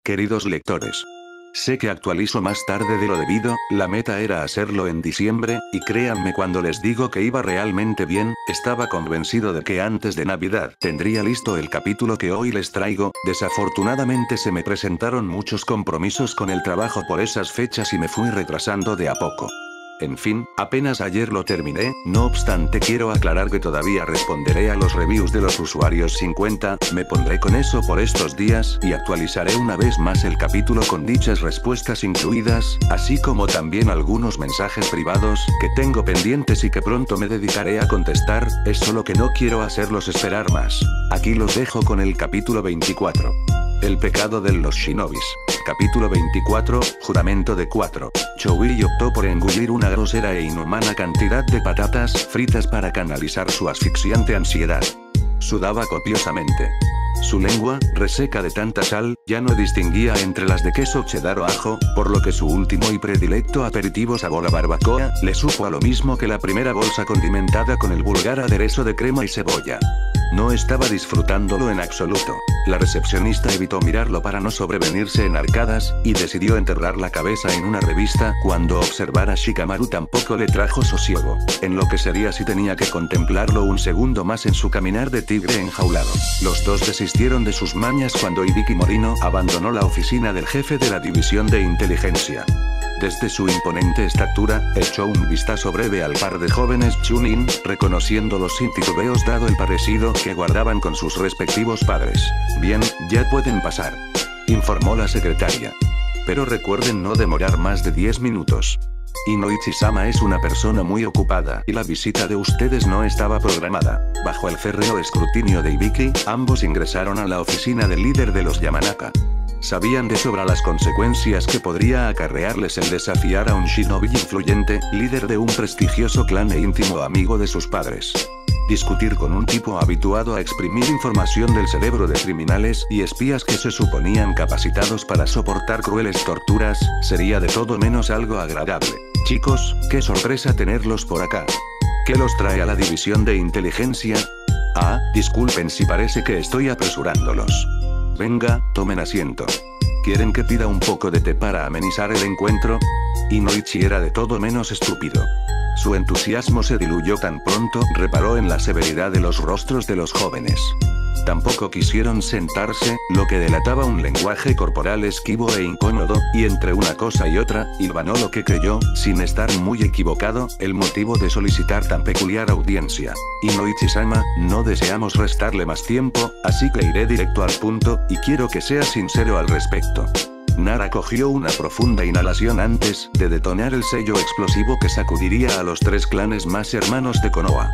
queridos lectores. Sé que actualizo más tarde de lo debido, la meta era hacerlo en diciembre, y créanme cuando les digo que iba realmente bien, estaba convencido de que antes de Navidad tendría listo el capítulo que hoy les traigo. Desafortunadamente se me presentaron muchos compromisos con el trabajo por esas fechas y me fui retrasando de a poco. En fin, apenas ayer lo terminé, no obstante quiero aclarar que todavía responderé a los reviews de los usuarios 50, me pondré con eso por estos días y actualizaré una vez más el capítulo con dichas respuestas incluidas, así como también algunos mensajes privados que tengo pendientes y que pronto me dedicaré a contestar, es solo que no quiero hacerlos esperar más. Aquí los dejo con el capítulo 24. El pecado de los shinobis. Capítulo 24, juramento de 4. Choui optó por engullir una grosera e inhumana cantidad de patatas fritas para canalizar su asfixiante ansiedad. Sudaba copiosamente. Su lengua, reseca de tanta sal, ya no distinguía entre las de queso cheddar o ajo, por lo que su último y predilecto aperitivo sabor a barbacoa, le supo a lo mismo que la primera bolsa condimentada con el vulgar aderezo de crema y cebolla. No estaba disfrutándolo en absoluto. La recepcionista evitó mirarlo para no sobrevenirse en arcadas, y decidió enterrar la cabeza en una revista. Cuando observar a Shikamaru tampoco le trajo sosiego. En lo que sería si tenía que contemplarlo un segundo más en su caminar de tigre enjaulado. Los dos desistieron de sus mañas cuando Hibiki Morino abandonó la oficina del jefe de la división de inteligencia. Desde su imponente estatura, echó un vistazo breve al par de jóvenes Chunin, reconociéndolos sin titubeos dado el parecido que guardaban con sus respectivos padres. Bien, ya pueden pasar, informó la secretaria. Pero recuerden no demorar más de 10 minutos. Inoichi-sama es una persona muy ocupada y la visita de ustedes no estaba programada. Bajo el férreo escrutinio de Hibiki, ambos ingresaron a la oficina del líder de los Yamanaka. Sabían de sobra las consecuencias que podría acarrearles el desafiar a un shinobi influyente, líder de un prestigioso clan e íntimo amigo de sus padres. Discutir con un tipo habituado a exprimir información del cerebro de criminales y espías que se suponían capacitados para soportar crueles torturas, sería de todo menos algo agradable. Chicos, qué sorpresa tenerlos por acá. ¿Qué los trae a la división de inteligencia? Ah, disculpen si parece que estoy apresurándolos. Venga, tomen asiento. ¿Quieren que pida un poco de té para amenizar el encuentro? Inoichi era de todo menos estúpido. Su entusiasmo se diluyó tan pronto reparó en la severidad de los rostros de los jóvenes. Tampoco quisieron sentarse, lo que delataba un lenguaje corporal esquivo e incómodo, y entre una cosa y otra, hilvanó lo que creyó, sin estar muy equivocado, el motivo de solicitar tan peculiar audiencia. Inoichi-sama, no deseamos restarle más tiempo, así que iré directo al punto, y quiero que sea sincero al respecto. Nara cogió una profunda inhalación antes de detonar el sello explosivo que sacudiría a los 3 clanes más hermanos de Konoha.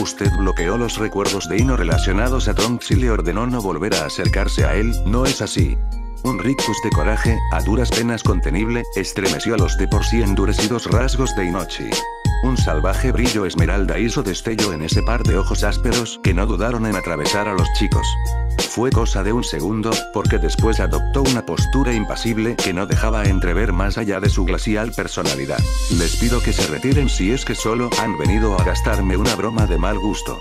Usted bloqueó los recuerdos de Ino relacionados a Trunks y le ordenó no volver a acercarse a él, ¿no es así? Un rictus de coraje, a duras penas contenible, estremeció a los de por sí endurecidos rasgos de Inochi. Un salvaje brillo esmeralda hizo destello en ese par de ojos ásperos que no dudaron en atravesar a los chicos. Fue cosa de un segundo, porque después adoptó una postura impasible que no dejaba entrever más allá de su glacial personalidad. Les pido que se retiren si es que solo han venido a gastarme una broma de mal gusto.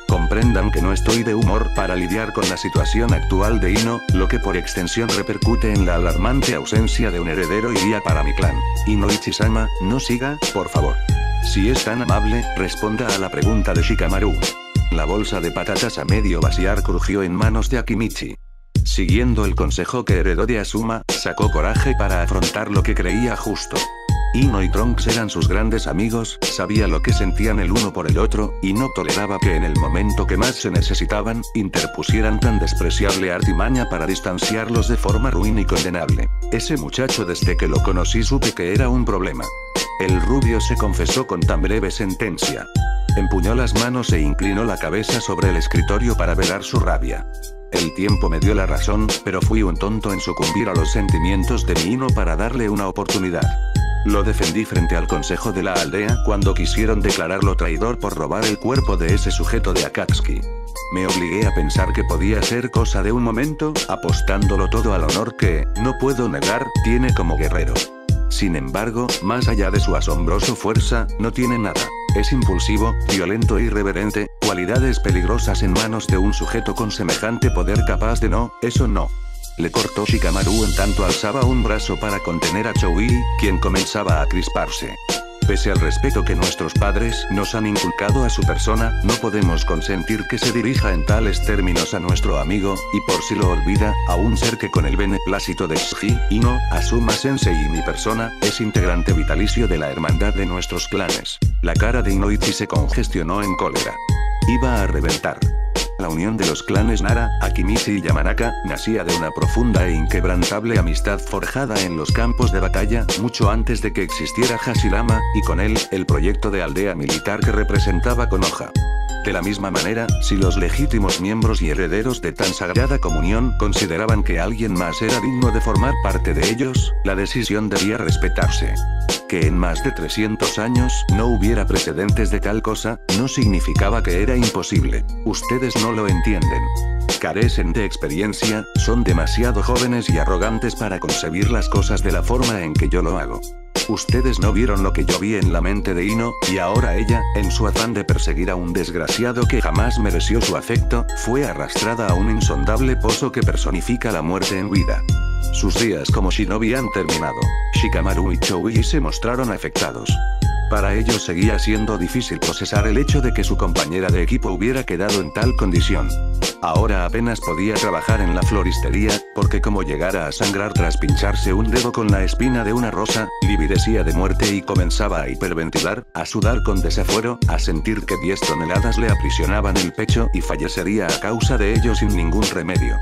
Comprendan que no estoy de humor para lidiar con la situación actual de Ino, lo que por extensión repercute en la alarmante ausencia de un heredero y guía para mi clan. Inoichi-sama, no siga, por favor. Si es tan amable, responda a la pregunta de Shikamaru. La bolsa de patatas a medio vaciar crujió en manos de Akimichi. Siguiendo el consejo que heredó de Asuma, sacó coraje para afrontar lo que creía justo. Ino y Trunks eran sus grandes amigos, sabía lo que sentían el uno por el otro, y no toleraba que en el momento que más se necesitaban, interpusieran tan despreciable artimaña para distanciarlos de forma ruin y condenable. Ese muchacho desde que lo conocí supe que era un problema. El rubio se confesó con tan breve sentencia. Empuñó las manos e inclinó la cabeza sobre el escritorio para velar su rabia. El tiempo me dio la razón, pero fui un tonto en sucumbir a los sentimientos de mi Ino para darle una oportunidad. Lo defendí frente al consejo de la aldea cuando quisieron declararlo traidor por robar el cuerpo de ese sujeto de Akatsuki. Me obligué a pensar que podía ser cosa de un momento, apostándolo todo al honor que, no puedo negar, tiene como guerrero. Sin embargo, más allá de su asombroso fuerza, no tiene nada. Es impulsivo, violento e irreverente, cualidades peligrosas en manos de un sujeto con semejante poder capaz de no, eso no. Le cortó Shikamaru en tanto alzaba un brazo para contener a Choui, quien comenzaba a crisparse. Pese al respeto que nuestros padres nos han inculcado a su persona, no podemos consentir que se dirija en tales términos a nuestro amigo, y por si lo olvida, a un ser que con el beneplácito de Tsuji, Ino, Asuma Sensei y mi persona, es integrante vitalicio de la hermandad de nuestros clanes. La cara de Inoichi se congestionó en cólera. Iba a reventar. La unión de los clanes Nara, Akimichi y Yamanaka, nacía de una profunda e inquebrantable amistad forjada en los campos de batalla, mucho antes de que existiera Hashirama, y con él, el proyecto de aldea militar que representaba Konoha. De la misma manera, si los legítimos miembros y herederos de tan sagrada comunión consideraban que alguien más era digno de formar parte de ellos, la decisión debía respetarse. Que en más de 300 años no hubiera precedentes de tal cosa, no significaba que era imposible. Ustedes no lo entienden. Carecen de experiencia, son demasiado jóvenes y arrogantes para concebir las cosas de la forma en que yo lo hago. Ustedes no vieron lo que yo vi en la mente de Ino, y ahora ella, en su afán de perseguir a un desgraciado que jamás mereció su afecto, fue arrastrada a un insondable pozo que personifica la muerte en vida. Sus días como shinobi han terminado. Shikamaru y Choui se mostraron afectados. Para ellos seguía siendo difícil procesar el hecho de que su compañera de equipo hubiera quedado en tal condición. Ahora apenas podía trabajar en la floristería, porque como llegara a sangrar tras pincharse un dedo con la espina de una rosa, lividecía de muerte y comenzaba a hiperventilar, a sudar con desafuero, a sentir que 10 toneladas le aprisionaban el pecho y fallecería a causa de ello sin ningún remedio.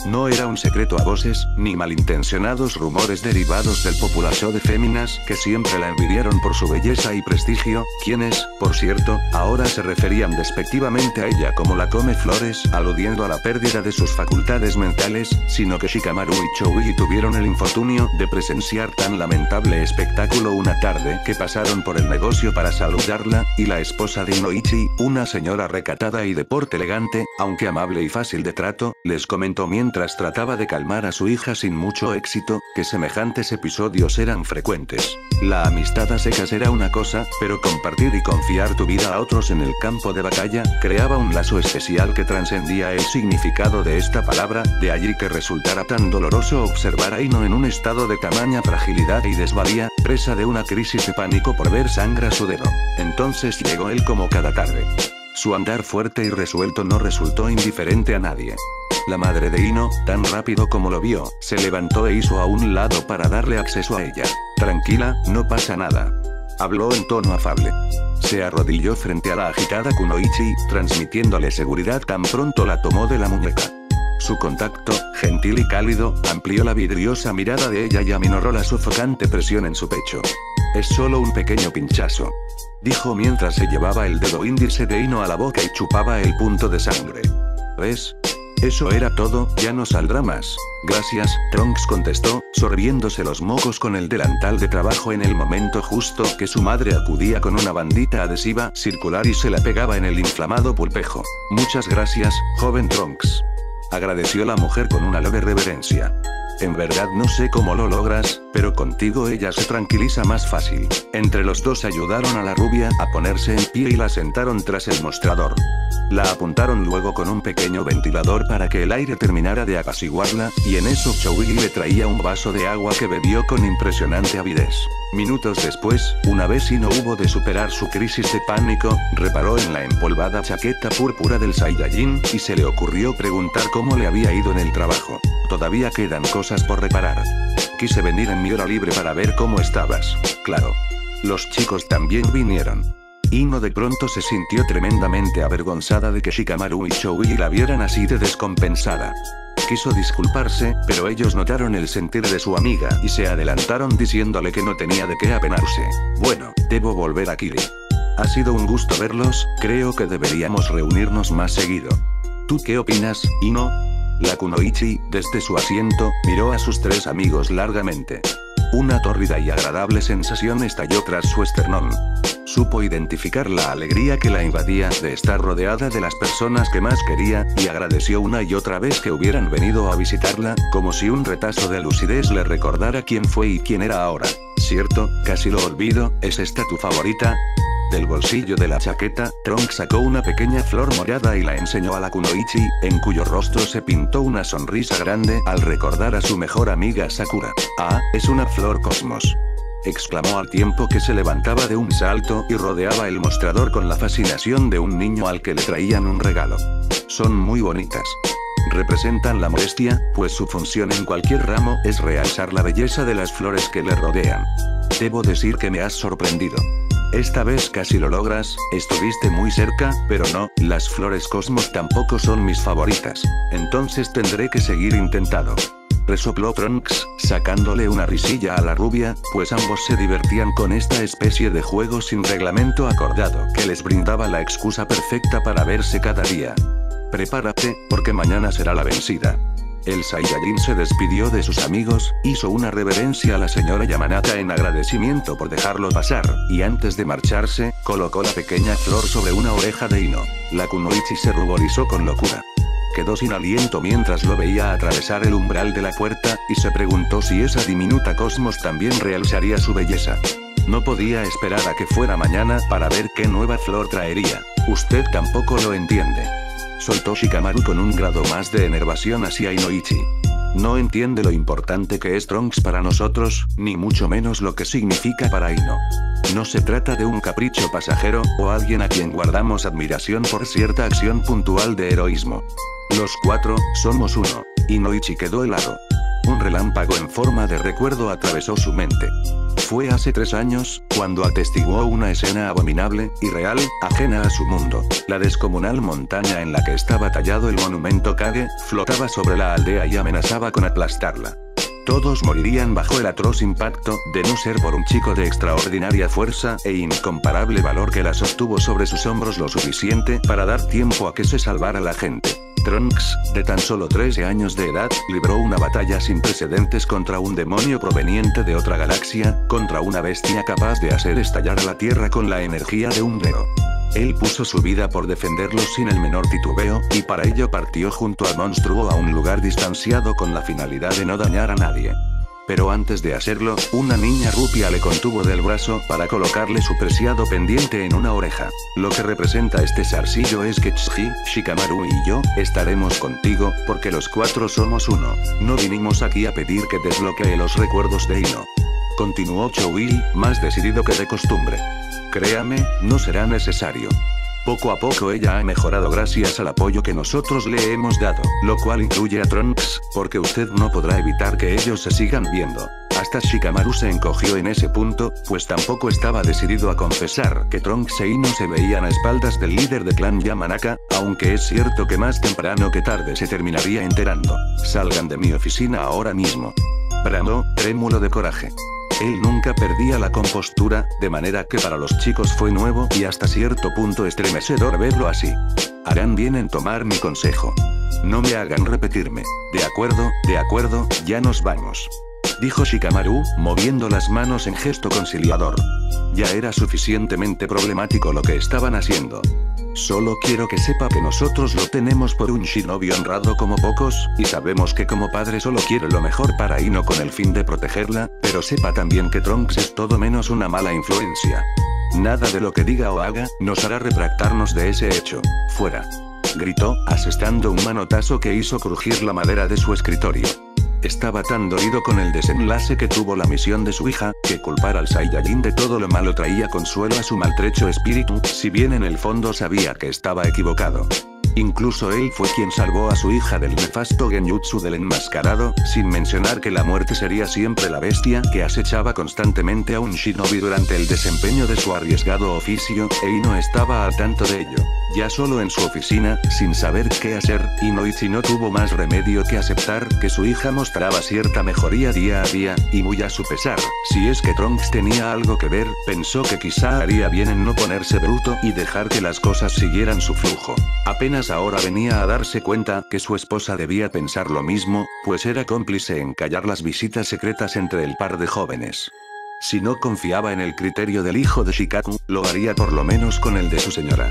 No era un secreto a voces, ni malintencionados rumores derivados del popular show de féminas que siempre la envidiaron por su belleza y prestigio, quienes, por cierto, ahora se referían despectivamente a ella como la come flores, aludiendo a la pérdida de sus facultades mentales, sino que Shikamaru y Choui tuvieron el infortunio de presenciar tan lamentable espectáculo una tarde que pasaron por el negocio para saludarla, y la esposa de Inoichi, una señora recatada y de porte elegante, aunque amable y fácil de trato, les comentó mientras trataba de calmar a su hija sin mucho éxito, que semejantes episodios eran frecuentes. La amistad a secas era una cosa, pero compartir y confiar tu vida a otros en el campo de batalla, creaba un lazo especial que trascendía el significado de esta palabra, de allí que resultara tan doloroso observar a Ino en un estado de tamaña fragilidad y desvalía, presa de una crisis de pánico por ver sangre a su dedo. Entonces llegó él como cada tarde. Su andar fuerte y resuelto no resultó indiferente a nadie. La madre de Ino, tan rápido como lo vio, se levantó e hizo a un lado para darle acceso a ella. Tranquila, no pasa nada. Habló en tono afable. Se arrodilló frente a la agitada Kunoichi, transmitiéndole seguridad tan pronto la tomó de la muñeca. Su contacto, gentil y cálido, amplió la vidriosa mirada de ella y aminoró la sofocante presión en su pecho. Es solo un pequeño pinchazo, dijo mientras se llevaba el dedo índice de Ino a la boca y chupaba el punto de sangre. ¿Ves? Eso era todo, ya no saldrá más. Gracias, Trunks contestó, sorbiéndose los mocos con el delantal de trabajo en el momento justo que su madre acudía con una bandita adhesiva circular y se la pegaba en el inflamado pulpejo. Muchas gracias, joven Trunks, agradeció la mujer con una leve reverencia. En verdad no sé cómo lo logras, pero contigo ella se tranquiliza más fácil. Entre los dos ayudaron a la rubia a ponerse en pie y la sentaron tras el mostrador. La apuntaron luego con un pequeño ventilador para que el aire terminara de apaciguarla, y en eso Choui le traía un vaso de agua que bebió con impresionante avidez. Minutos después, una vez Ino hubo de superar su crisis de pánico, reparó en la empolvada chaqueta púrpura del Saiyajin, y se le ocurrió preguntar cómo le había ido en el trabajo. Todavía quedan cosas por reparar. Quise venir en mi hora libre para ver cómo estabas. Claro. Los chicos también vinieron. Ino de pronto se sintió tremendamente avergonzada de que Shikamaru y Choui la vieran así de descompensada. Quiso disculparse, pero ellos notaron el sentir de su amiga y se adelantaron diciéndole que no tenía de qué apenarse. Bueno, debo volver a Kiri. Ha sido un gusto verlos, creo que deberíamos reunirnos más seguido. ¿Tú qué opinas, Ino? La Kunoichi, desde su asiento, miró a sus tres amigos largamente. Una tórrida y agradable sensación estalló tras su esternón. Supo identificar la alegría que la invadía de estar rodeada de las personas que más quería, y agradeció una y otra vez que hubieran venido a visitarla, como si un retazo de lucidez le recordara quién fue y quién era ahora. Cierto, casi lo olvido, ¿es esta tu favorita? Del bolsillo de la chaqueta, Trunks sacó una pequeña flor morada y la enseñó a la Kunoichi, en cuyo rostro se pintó una sonrisa grande al recordar a su mejor amiga Sakura. «Ah, es una flor cosmos», exclamó al tiempo que se levantaba de un salto y rodeaba el mostrador con la fascinación de un niño al que le traían un regalo. «Son muy bonitas. Representan la modestia, pues su función en cualquier ramo es realzar la belleza de las flores que le rodean. Debo decir que me has sorprendido. Esta vez casi lo logras, estuviste muy cerca, pero no, las flores cosmos tampoco son mis favoritas. Entonces tendré que seguir intentando», resopló Trunks, sacándole una risilla a la rubia, pues ambos se divertían con esta especie de juego sin reglamento acordado que les brindaba la excusa perfecta para verse cada día. «Prepárate, porque mañana será la vencida». El Saiyajin se despidió de sus amigos, hizo una reverencia a la señora Yamanaka en agradecimiento por dejarlo pasar, y antes de marcharse, colocó la pequeña flor sobre una oreja de Ino. La Kunoichi se ruborizó con locura. Quedó sin aliento mientras lo veía atravesar el umbral de la puerta, y se preguntó si esa diminuta cosmos también realzaría su belleza. No podía esperar a que fuera mañana para ver qué nueva flor traería. «Usted tampoco lo entiende», soltó Shikamaru con un grado más de enervación hacia Inoichi. «No entiende lo importante que es Trunks para nosotros, ni mucho menos lo que significa para Ino. No se trata de un capricho pasajero, o alguien a quien guardamos admiración por cierta acción puntual de heroísmo. Los cuatro, somos uno». Inoichi quedó helado. Un relámpago en forma de recuerdo atravesó su mente. Fue hace 3 años, cuando atestiguó una escena abominable, irreal, ajena a su mundo. La descomunal montaña en la que estaba tallado el monumento Kage, flotaba sobre la aldea y amenazaba con aplastarla. Todos morirían bajo el atroz impacto, de no ser por un chico de extraordinaria fuerza e incomparable valor que la sostuvo sobre sus hombros lo suficiente para dar tiempo a que se salvara la gente. Trunks, de tan solo 13 años de edad, libró una batalla sin precedentes contra un demonio proveniente de otra galaxia, contra una bestia capaz de hacer estallar a la Tierra con la energía de un dedo. Él puso su vida por defenderlos sin el menor titubeo, y para ello partió junto al monstruo a un lugar distanciado con la finalidad de no dañar a nadie. Pero antes de hacerlo, una niña rubia le contuvo del brazo para colocarle su preciado pendiente en una oreja. «Lo que representa este zarcillo es que Tsuji, Shikamaru y yo, estaremos contigo, porque los 4 somos uno. No vinimos aquí a pedir que desbloquee los recuerdos de Ino», continuó Chouil, más decidido que de costumbre. «Créame, no será necesario. Poco a poco ella ha mejorado gracias al apoyo que nosotros le hemos dado, lo cual incluye a Trunks, porque usted no podrá evitar que ellos se sigan viendo». Hasta Shikamaru se encogió en ese punto, pues tampoco estaba decidido a confesar que Trunks e Ino se veían a espaldas del líder de clan Yamanaka, aunque es cierto que más temprano que tarde se terminaría enterando. «Salgan de mi oficina ahora mismo», bramó, trémulo de coraje. Él nunca perdía la compostura, de manera que para los chicos fue nuevo y hasta cierto punto estremecedor verlo así. «Harán bien en tomar mi consejo. No me hagan repetirme». de acuerdo, ya nos vamos», dijo Shikamaru, moviendo las manos en gesto conciliador. Ya era suficientemente problemático lo que estaban haciendo. «Solo quiero que sepa que nosotros lo tenemos por un shinobi honrado como pocos, y sabemos que como padre solo quiere lo mejor para Ino con el fin de protegerla, pero sepa también que Trunks es todo menos una mala influencia. Nada de lo que diga o haga, nos hará retractarnos de ese hecho. Fuera», gritó, asestando un manotazo que hizo crujir la madera de su escritorio. Estaba tan dolido con el desenlace que tuvo la misión de su hija, que culpar al Saiyajin de todo lo malo traía consuelo a su maltrecho espíritu, si bien en el fondo sabía que estaba equivocado. Incluso él fue quien salvó a su hija del nefasto genjutsu del enmascarado, sin mencionar que la muerte sería siempre la bestia que acechaba constantemente a un shinobi durante el desempeño de su arriesgado oficio, e Ino estaba al tanto de ello. Ya solo en su oficina, sin saber qué hacer, Inoichi no tuvo más remedio que aceptar que su hija mostraba cierta mejoría día a día, y muy a su pesar. Si es que Trunks tenía algo que ver, pensó que quizá haría bien en no ponerse bruto y dejar que las cosas siguieran su flujo. Apenas ahora venía a darse cuenta que su esposa debía pensar lo mismo, pues era cómplice en callar las visitas secretas entre el par de jóvenes. Si no confiaba en el criterio del hijo de Shikaku, lo haría por lo menos con el de su señora.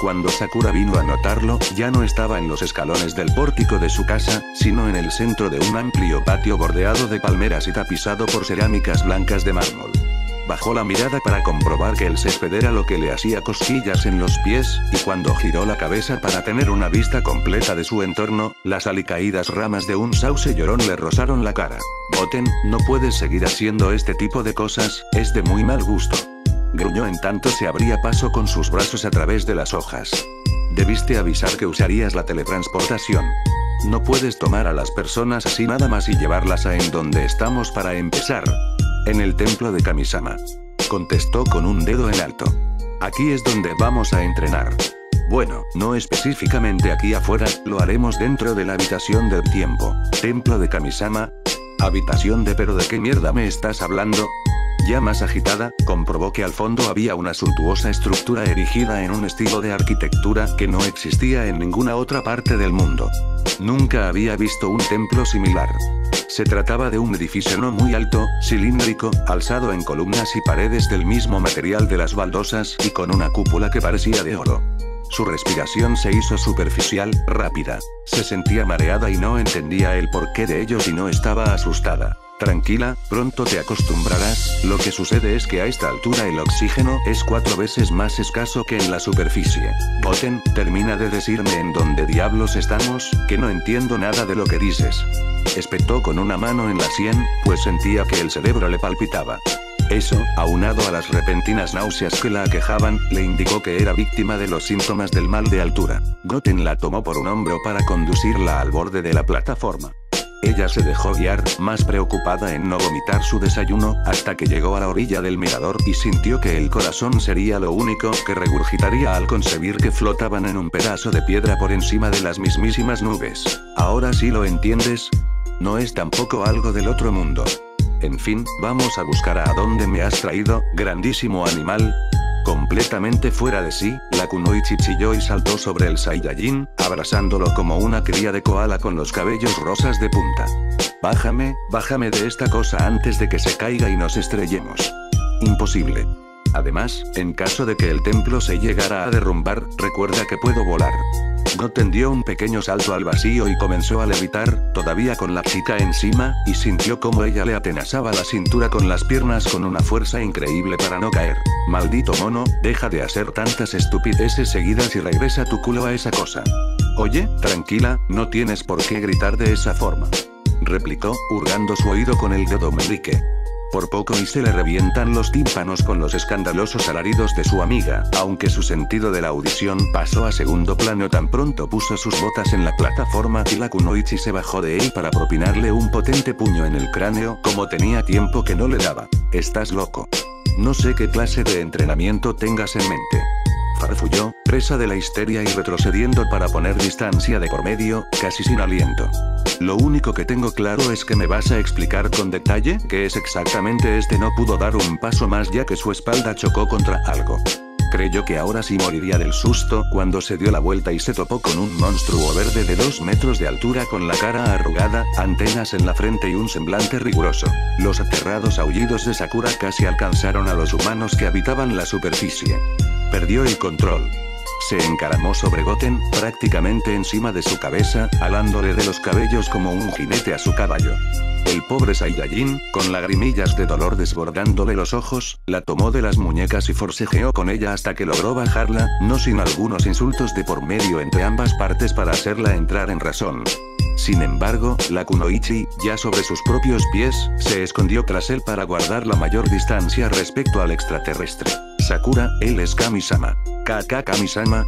Cuando Sakura vino a notarlo, ya no estaba en los escalones del pórtico de su casa, sino en el centro de un amplio patio bordeado de palmeras y tapizado por cerámicas blancas de mármol. Bajó la mirada para comprobar que el césped era lo que le hacía cosquillas en los pies, y cuando giró la cabeza para tener una vista completa de su entorno, las alicaídas ramas de un sauce llorón le rozaron la cara. Goten, no puedes seguir haciendo este tipo de cosas, es de muy mal gusto. Gruñó en tanto se abría paso con sus brazos a través de las hojas. Debiste avisar que usarías la teletransportación. No puedes tomar a las personas así nada más y llevarlas a en donde estamos para empezar. En el templo de Kamisama. Contestó con un dedo en alto. Aquí es donde vamos a entrenar. Bueno, no específicamente aquí afuera, lo haremos dentro de la habitación del tiempo. Templo de Kamisama. Habitación de pero ¿de qué mierda me estás hablando? Ya más agitada, comprobó que al fondo había una suntuosa estructura erigida en un estilo de arquitectura que no existía en ninguna otra parte del mundo. Nunca había visto un templo similar. Se trataba de un edificio no muy alto, cilíndrico, alzado en columnas y paredes del mismo material de las baldosas y con una cúpula que parecía de oro. Su respiración se hizo superficial, rápida. Se sentía mareada y no entendía el porqué de ello y no estaba asustada. Tranquila, pronto te acostumbrarás, lo que sucede es que a esta altura el oxígeno es 4 veces más escaso que en la superficie. Goten, termina de decirme en dónde diablos estamos, que no entiendo nada de lo que dices. Espetó con una mano en la sien, pues sentía que el cerebro le palpitaba. Eso, aunado a las repentinas náuseas que la aquejaban, le indicó que era víctima de los síntomas del mal de altura. Goten la tomó por un hombro para conducirla al borde de la plataforma. Ella se dejó guiar, más preocupada en no vomitar su desayuno, hasta que llegó a la orilla del mirador y sintió que el corazón sería lo único que regurgitaría al concebir que flotaban en un pedazo de piedra por encima de las mismísimas nubes. ¿Ahora sí lo entiendes? No es tampoco algo del otro mundo. En fin, vamos a buscar a dónde me has traído, grandísimo animal. Completamente fuera de sí, la kunoichi chilló y saltó sobre el Saiyajin, abrazándolo como una cría de koala con los cabellos rosas de punta. Bájame de esta cosa antes de que se caiga y nos estrellemos. Imposible. Además, en caso de que el templo se llegara a derrumbar, recuerda que puedo volar. Goten dio un pequeño salto al vacío y comenzó a levitar, todavía con la chica encima, y sintió como ella le atenazaba la cintura con las piernas con una fuerza increíble para no caer. Maldito mono, deja de hacer tantas estupideces seguidas y regresa tu culo a esa cosa. Oye, tranquila, no tienes por qué gritar de esa forma. Replicó, hurgando su oído con el dedo meñique. Por poco y se le revientan los tímpanos con los escandalosos alaridos de su amiga, aunque su sentido de la audición pasó a segundo plano tan pronto puso sus botas en la plataforma y la kunoichi se bajó de él para propinarle un potente puño en el cráneo, como tenía tiempo que no le daba. Estás loco. No sé qué clase de entrenamiento tengas en mente. Farfulló, presa de la histeria y retrocediendo para poner distancia de por medio, casi sin aliento. Lo único que tengo claro es que me vas a explicar con detalle qué es exactamente este. No pudo dar un paso más ya que su espalda chocó contra algo. Creyó que ahora sí moriría del susto cuando se dio la vuelta y se topó con un monstruo verde de 2 metros de altura con la cara arrugada, antenas en la frente y un semblante riguroso. Los aterrados aullidos de Sakura casi alcanzaron a los humanos que habitaban la superficie. Perdió el control. Se encaramó sobre Goten, prácticamente encima de su cabeza, alándole de los cabellos como un jinete a su caballo. El pobre Saiyajin, con lagrimillas de dolor desbordándole los ojos, la tomó de las muñecas y forcejeó con ella hasta que logró bajarla, no sin algunos insultos de por medio entre ambas partes para hacerla entrar en razón. Sin embargo, la kunoichi, ya sobre sus propios pies, se escondió tras él para guardar la mayor distancia respecto al extraterrestre. Sakura, él es Kamisama. Kamisama.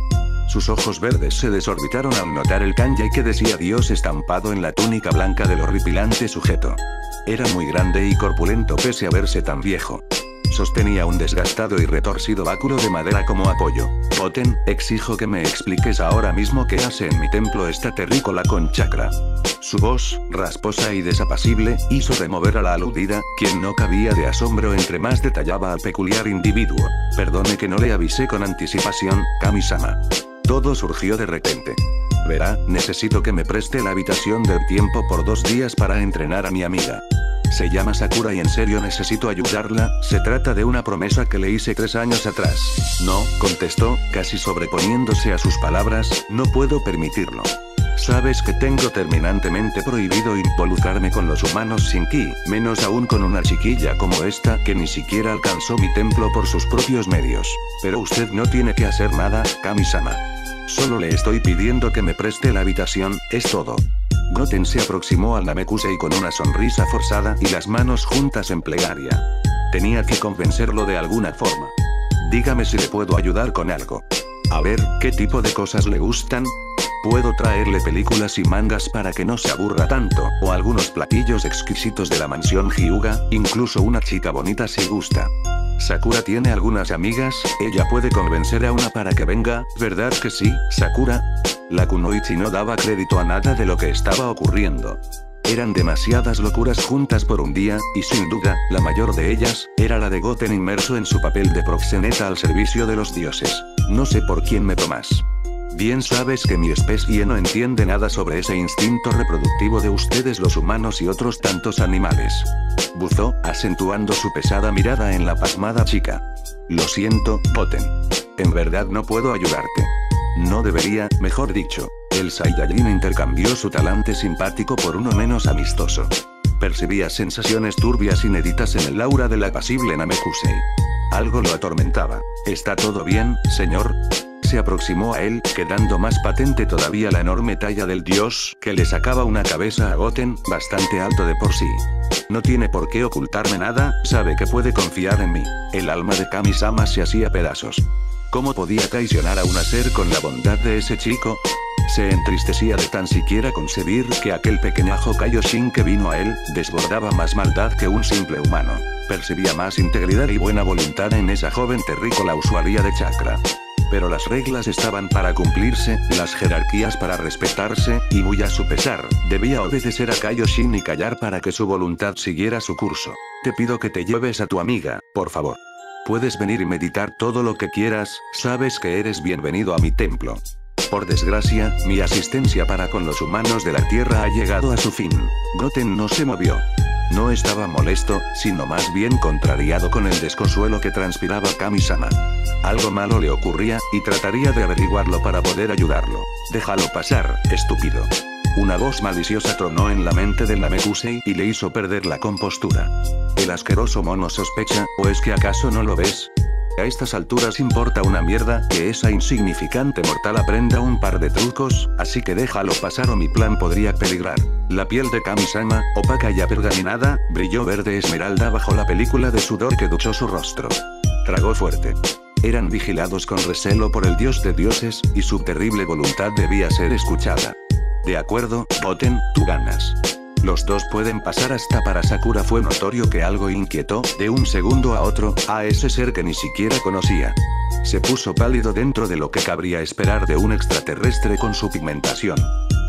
Sus ojos verdes se desorbitaron al notar el kanji que decía Dios estampado en la túnica blanca del horripilante sujeto. Era muy grande y corpulento pese a verse tan viejo. Sostenía un desgastado y retorcido báculo de madera como apoyo. Goten, exijo que me expliques ahora mismo qué hace en mi templo esta terrícola con chakra. Su voz, rasposa y desapacible, hizo remover a la aludida, quien no cabía de asombro entre más detallaba al peculiar individuo. Perdone que no le avisé con anticipación, Kamisama. Todo surgió de repente. Verá, necesito que me preste la habitación del tiempo por 2 días para entrenar a mi amiga. Se llama Sakura y en serio necesito ayudarla, se trata de una promesa que le hice 3 años atrás. No, contestó, casi sobreponiéndose a sus palabras, no puedo permitirlo. Sabes que tengo terminantemente prohibido involucrarme con los humanos sin ki, menos aún con una chiquilla como esta que ni siquiera alcanzó mi templo por sus propios medios. Pero usted no tiene que hacer nada, Kami-sama. Solo le estoy pidiendo que me preste la habitación, es todo. Goten se aproximó al Namekusei con una sonrisa forzada y las manos juntas en plegaria. Tenía que convencerlo de alguna forma. Dígame si le puedo ayudar con algo. A ver, ¿qué tipo de cosas le gustan? Puedo traerle películas y mangas para que no se aburra tanto, o algunos platillos exquisitos de la mansión Hyuga, incluso una chica bonita si gusta. Sakura tiene algunas amigas, ella puede convencer a una para que venga, ¿verdad que sí, Sakura? La kunoichi no daba crédito a nada de lo que estaba ocurriendo. Eran demasiadas locuras juntas por un día, y sin duda, la mayor de ellas, era la de Goten inmerso en su papel de proxeneta al servicio de los dioses. No sé por quién me tomas. Bien sabes que mi especie no entiende nada sobre ese instinto reproductivo de ustedes los humanos y otros tantos animales. Buzó, acentuando su pesada mirada en la pasmada chica. Lo siento, Goten. En verdad no puedo ayudarte. No debería, mejor dicho. El Saiyajin intercambió su talante simpático por uno menos amistoso. Percibía sensaciones turbias inéditas en el aura del apacible Namekusei. Algo lo atormentaba. ¿Está todo bien, señor? Se aproximó a él, quedando más patente todavía la enorme talla del dios, que le sacaba una cabeza a Goten, bastante alto de por sí. No tiene por qué ocultarme nada, sabe que puede confiar en mí. El alma de Kami-sama se hacía pedazos. ¿Cómo podía traicionar a un ser con la bondad de ese chico? Se entristecía de tan siquiera concebir que aquel pequeñajo Kaioshin que vino a él, desbordaba más maldad que un simple humano. Percibía más integridad y buena voluntad en esa joven terrícola usuaria de chakra. Pero las reglas estaban para cumplirse, las jerarquías para respetarse, y muy a su pesar, debía obedecer a Kaioshin y callar para que su voluntad siguiera su curso. Te pido que te lleves a tu amiga, por favor. Puedes venir y meditar todo lo que quieras, sabes que eres bienvenido a mi templo. Por desgracia, mi asistencia para con los humanos de la Tierra ha llegado a su fin. Goten no se movió. No estaba molesto, sino más bien contrariado con el desconsuelo que transpiraba Kami-sama. Algo malo le ocurría, y trataría de averiguarlo para poder ayudarlo. Déjalo pasar, estúpido. Una voz maliciosa tronó en la mente del Namekusei y le hizo perder la compostura. El asqueroso mono sospecha, ¿o es que acaso no lo ves? A estas alturas importa una mierda que esa insignificante mortal aprenda un par de trucos, así que déjalo pasar o mi plan podría peligrar. La piel de Kami-sama, opaca y apergaminada, brilló verde esmeralda bajo la película de sudor que duchó su rostro. Tragó fuerte. Eran vigilados con recelo por el dios de dioses, y su terrible voluntad debía ser escuchada. De acuerdo, Goten, tú ganas. Los dos pueden pasar hasta para Sakura fue notorio que algo inquietó, de un segundo a otro, a ese ser que ni siquiera conocía. Se puso pálido dentro de lo que cabría esperar de un extraterrestre con su pigmentación.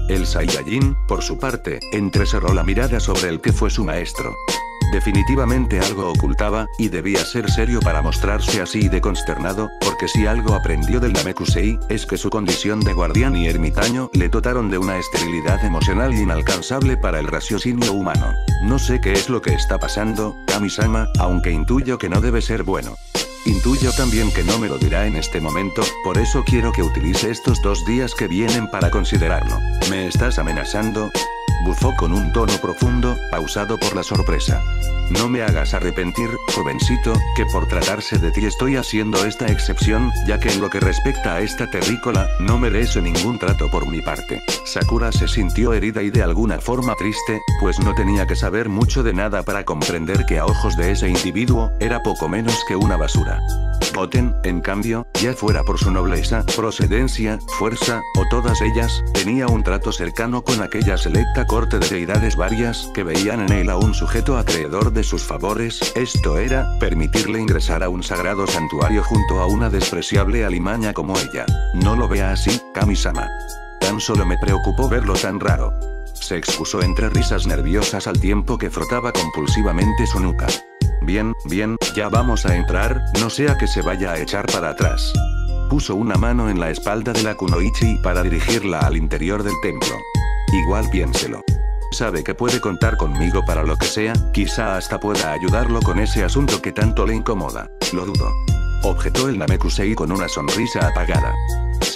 El Saiyajin, por su parte, entrecerró la mirada sobre el que fue su maestro. Definitivamente algo ocultaba, y debía ser serio para mostrarse así de consternado, porque si algo aprendió del Namekusei, es que su condición de guardián y ermitaño le dotaron de una esterilidad emocional inalcanzable para el raciocinio humano. No sé qué es lo que está pasando, Kami-sama, aunque intuyo que no debe ser bueno. Intuyo también que no me lo dirá en este momento, por eso quiero que utilice estos 2 días que vienen para considerarlo. ¿Me estás amenazando? Bufó con un tono profundo, pausado por la sorpresa. No me hagas arrepentir, jovencito, que por tratarse de ti estoy haciendo esta excepción, ya que en lo que respecta a esta terrícola, no merece ningún trato por mi parte. Sakura se sintió herida y de alguna forma triste, pues no tenía que saber mucho de nada para comprender que a ojos de ese individuo, era poco menos que una basura. Goten, en cambio, ya fuera por su nobleza, procedencia, fuerza, o todas ellas, tenía un trato cercano con aquella selecta corte de deidades varias que veían en él a un sujeto acreedor de sus favores, esto era, permitirle ingresar a un sagrado santuario junto a una despreciable alimaña como ella. No lo vea así, Kami-sama. Tan solo me preocupó verlo tan raro. Se excusó entre risas nerviosas al tiempo que frotaba compulsivamente su nuca. Bien, ya vamos a entrar, no sea que se vaya a echar para atrás. Puso una mano en la espalda de la kunoichi para dirigirla al interior del templo. Igual piénselo. Sabe que puede contar conmigo para lo que sea, quizá hasta pueda ayudarlo con ese asunto que tanto le incomoda. Lo dudo. Objetó el Namekusei con una sonrisa apagada.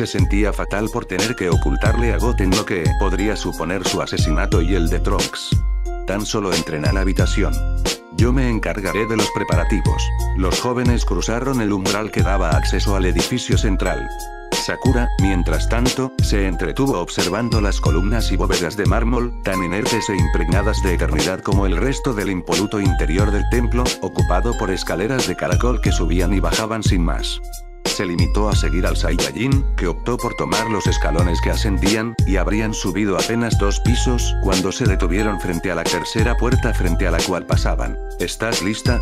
se sentía fatal por tener que ocultarle a Goten lo que podría suponer su asesinato y el de Trunks. Tan solo entren a la habitación. Yo me encargaré de los preparativos. Los jóvenes cruzaron el umbral que daba acceso al edificio central. Sakura, mientras tanto, se entretuvo observando las columnas y bóvedas de mármol, tan inertes e impregnadas de eternidad como el resto del impoluto interior del templo, ocupado por escaleras de caracol que subían y bajaban sin más. Se limitó a seguir al Saiyajin, que optó por tomar los escalones que ascendían, y habrían subido apenas 2 pisos, cuando se detuvieron frente a la tercera puerta frente a la cual pasaban. ¿Estás lista?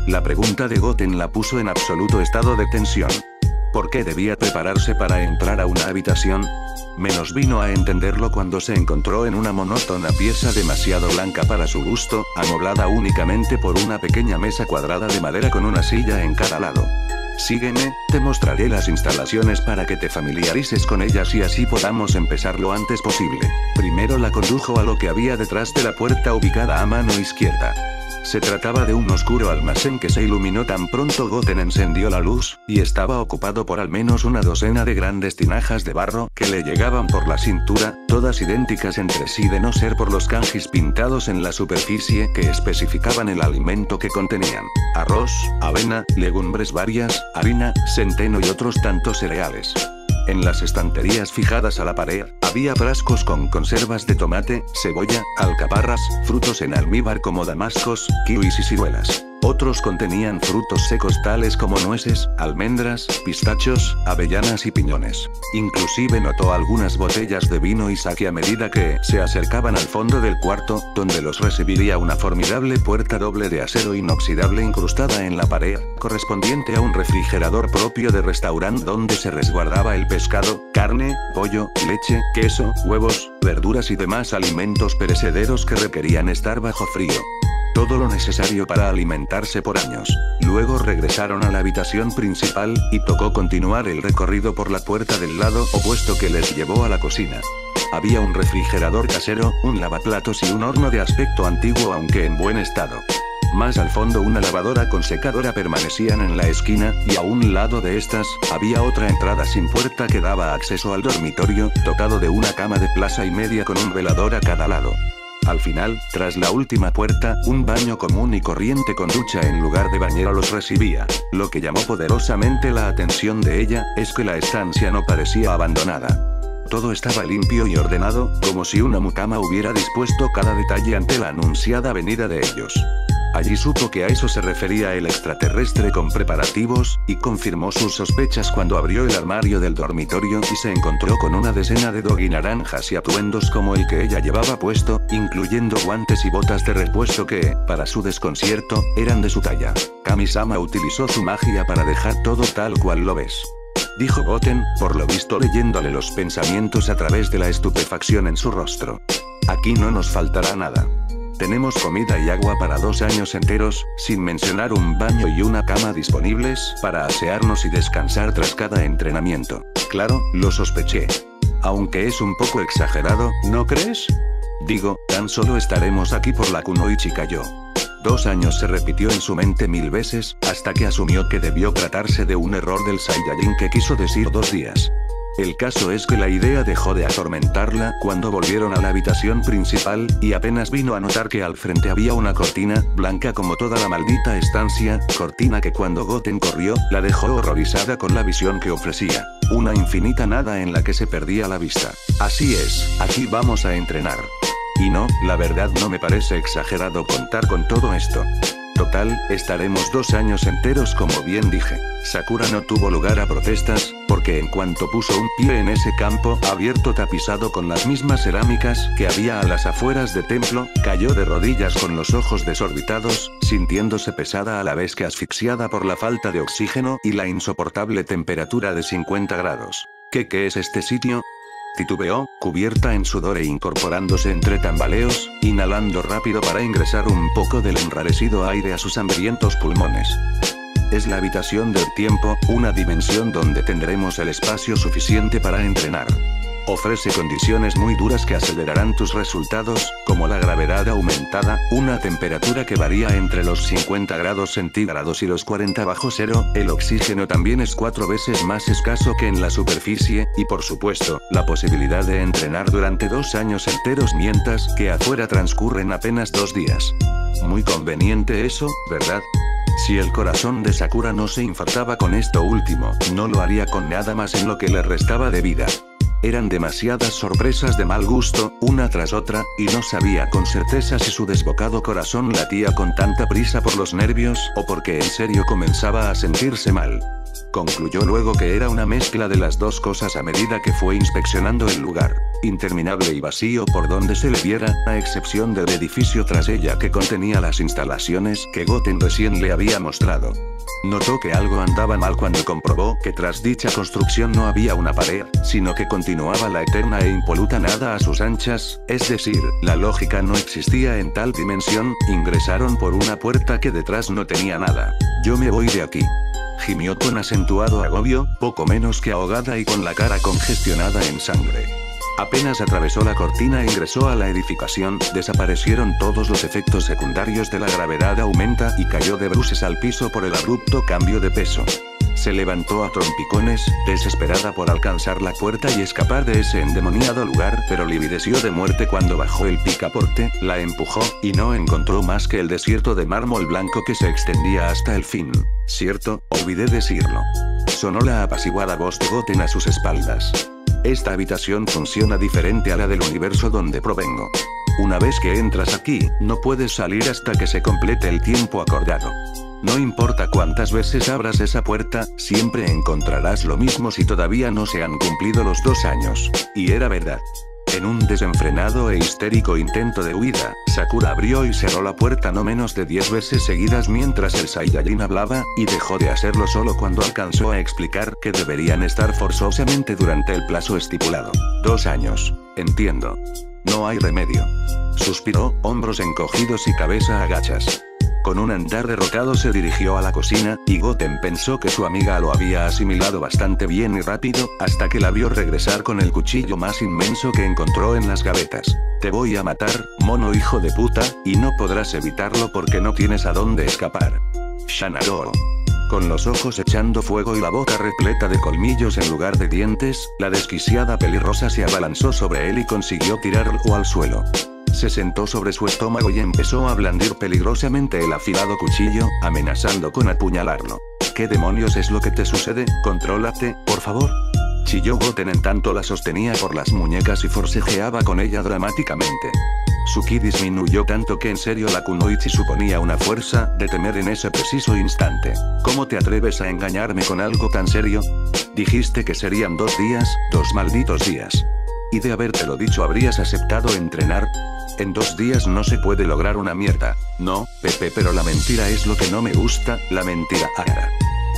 La pregunta de Goten la puso en absoluto estado de tensión. ¿Por qué debía prepararse para entrar a una habitación? Menos vino a entenderlo cuando se encontró en una monótona pieza demasiado blanca para su gusto, amoblada únicamente por una pequeña mesa cuadrada de madera con una silla en cada lado. Sígueme, te mostraré las instalaciones para que te familiarices con ellas y así podamos empezar lo antes posible. Primero la condujo a lo que había detrás de la puerta ubicada a mano izquierda. Se trataba de un oscuro almacén que se iluminó tan pronto Goten encendió la luz, y estaba ocupado por al menos una docena de grandes tinajas de barro, que le llegaban por la cintura, todas idénticas entre sí de no ser por los kanjis pintados en la superficie que especificaban el alimento que contenían: arroz, avena, legumbres varias, harina, centeno y otros tantos cereales. En las estanterías fijadas a la pared, había frascos con conservas de tomate, cebolla, alcaparras, frutos en almíbar como damascos, kiwis y ciruelas. Otros contenían frutos secos tales como nueces, almendras, pistachos, avellanas y piñones. Inclusive notó algunas botellas de vino y sake a medida que se acercaban al fondo del cuarto, donde los recibiría una formidable puerta doble de acero inoxidable incrustada en la pared, correspondiente a un refrigerador propio de restaurante donde se resguardaba el pescado, carne, pollo, leche, queso, huevos, verduras y demás alimentos perecederos que requerían estar bajo frío. Todo lo necesario para alimentarse por años. Luego regresaron a la habitación principal, y tocó continuar el recorrido por la puerta del lado opuesto que les llevó a la cocina. Había un refrigerador casero, un lavaplatos y un horno de aspecto antiguo aunque en buen estado. Más al fondo una lavadora con secadora permanecían en la esquina, y a un lado de estas, había otra entrada sin puerta que daba acceso al dormitorio, dotado de una cama de plaza y media con un velador a cada lado. Al final, tras la última puerta, un baño común y corriente con ducha en lugar de bañera los recibía. Lo que llamó poderosamente la atención de ella, es que la estancia no parecía abandonada. Todo estaba limpio y ordenado, como si una mucama hubiera dispuesto cada detalle ante la anunciada venida de ellos. Allí supo que a eso se refería el extraterrestre con preparativos, y confirmó sus sospechas cuando abrió el armario del dormitorio y se encontró con una decena de dogi naranjas y atuendos como el que ella llevaba puesto, incluyendo guantes y botas de repuesto que, para su desconcierto, eran de su talla. Kami-sama utilizó su magia para dejar todo tal cual lo ves, dijo Goten, por lo visto leyéndole los pensamientos a través de la estupefacción en su rostro. Aquí no nos faltará nada. Tenemos comida y agua para 2 años enteros, sin mencionar un baño y una cama disponibles para asearnos y descansar tras cada entrenamiento. Claro, lo sospeché. Aunque es un poco exagerado, ¿no crees? Digo, tan solo estaremos aquí por la Kunoichi cayó. 2 años se repitió en su mente 1000 veces, hasta que asumió que debió tratarse de un error del Saiyajin que quiso decir 2 días. El caso es que la idea dejó de atormentarla cuando volvieron a la habitación principal, y apenas vino a notar que al frente había una cortina, blanca como toda la maldita estancia, cortina que cuando Goten corrió, la dejó horrorizada con la visión que ofrecía. Una infinita nada en la que se perdía la vista. Así es, aquí vamos a entrenar. Y no, la verdad no me parece exagerado contar con todo esto. Total, estaremos 2 años enteros como bien dije. Sakura no tuvo lugar a protestas, porque en cuanto puso un pie en ese campo abierto tapizado con las mismas cerámicas que había a las afueras del templo, cayó de rodillas con los ojos desorbitados, sintiéndose pesada a la vez que asfixiada por la falta de oxígeno y la insoportable temperatura de 50 grados. ¿Qué es este sitio? Titubeó, cubierta en sudor e incorporándose entre tambaleos, inhalando rápido para ingresar un poco del enrarecido aire a sus hambrientos pulmones. Es la habitación del tiempo, una dimensión donde tendremos el espacio suficiente para entrenar. Ofrece condiciones muy duras que acelerarán tus resultados, como la gravedad aumentada, una temperatura que varía entre los 50 grados centígrados y los 40 bajo cero, el oxígeno también es 4 veces más escaso que en la superficie, y por supuesto, la posibilidad de entrenar durante 2 años enteros mientras que afuera transcurren apenas 2 días. Muy conveniente eso, ¿verdad? Si el corazón de Sakura no se infartaba con esto último, no lo haría con nada más en lo que le restaba de vida. Eran demasiadas sorpresas de mal gusto, una tras otra, y no sabía con certeza si su desbocado corazón latía con tanta prisa por los nervios o porque en serio comenzaba a sentirse mal. Concluyó luego que era una mezcla de las dos cosas a medida que fue inspeccionando el lugar. Interminable y vacío por donde se le viera, a excepción del edificio tras ella que contenía las instalaciones que Goten recién le había mostrado. Notó que algo andaba mal cuando comprobó que tras dicha construcción no había una pared, sino que continuaba la eterna e impoluta nada a sus anchas, es decir, la lógica no existía en tal dimensión. Ingresaron por una puerta que detrás no tenía nada. Yo me voy de aquí. Gimió con acentuado agobio, poco menos que ahogada y con la cara congestionada en sangre. Apenas atravesó la cortina e ingresó a la edificación, desaparecieron todos los efectos secundarios de la gravedad aumenta y cayó de bruces al piso por el abrupto cambio de peso. Se levantó a trompicones, desesperada por alcanzar la puerta y escapar de ese endemoniado lugar, pero livideció de muerte cuando bajó el picaporte, la empujó, y no encontró más que el desierto de mármol blanco que se extendía hasta el fin. Cierto, olvidé decirlo. Sonó la apaciguada voz de Goten a sus espaldas. Esta habitación funciona diferente a la del universo donde provengo. Una vez que entras aquí, no puedes salir hasta que se complete el tiempo acordado. No importa cuántas veces abras esa puerta, siempre encontrarás lo mismo si todavía no se han cumplido los 2 años. Y era verdad. En un desenfrenado e histérico intento de huida, Sakura abrió y cerró la puerta no menos de 10 veces seguidas mientras el Saiyajin hablaba, y dejó de hacerlo solo cuando alcanzó a explicar que deberían estar forzosamente durante el plazo estipulado. 2 años. Entiendo. No hay remedio. Suspiró, hombros encogidos y cabeza agachas. Con un andar derrotado se dirigió a la cocina, y Goten pensó que su amiga lo había asimilado bastante bien y rápido, hasta que la vio regresar con el cuchillo más inmenso que encontró en las gavetas. Te voy a matar, mono hijo de puta, y no podrás evitarlo porque no tienes a dónde escapar. Shanaro. Con los ojos echando fuego y la boca repleta de colmillos en lugar de dientes, la desquiciada pelirrosa se abalanzó sobre él y consiguió tirarlo al suelo. Se sentó sobre su estómago y empezó a blandir peligrosamente el afilado cuchillo, amenazando con apuñalarlo. ¿Qué demonios es lo que te sucede? Contrólate, por favor. Chilló Goten en tanto la sostenía por las muñecas y forcejeaba con ella dramáticamente. Su ki disminuyó tanto que en serio la kunoichi suponía una fuerza de temer en ese preciso instante. ¿Cómo te atreves a engañarme con algo tan serio? Dijiste que serían 2 días, 2 malditos días. Y de habértelo dicho habrías aceptado entrenar. En 2 días no se puede lograr una mierda. No, Pepe, pero la mentira es lo que no me gusta, la mentira.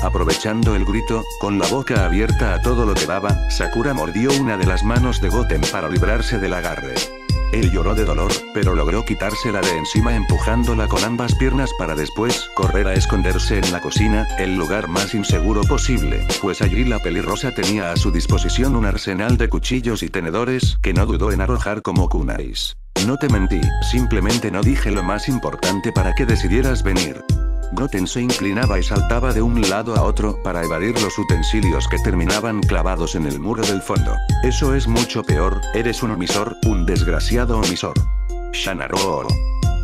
Aprovechando el grito, con la boca abierta a todo lo que daba, Sakura mordió una de las manos de Goten para librarse del agarre. Él lloró de dolor, pero logró quitársela de encima empujándola con ambas piernas para después correr a esconderse en la cocina, el lugar más inseguro posible, pues allí la pelirrosa tenía a su disposición un arsenal de cuchillos y tenedores que no dudó en arrojar como kunais. No te mentí, simplemente no dije lo más importante para que decidieras venir. Goten se inclinaba y saltaba de un lado a otro para evadir los utensilios que terminaban clavados en el muro del fondo. Eso es mucho peor, eres un omisor, un desgraciado omisor. Shanaro.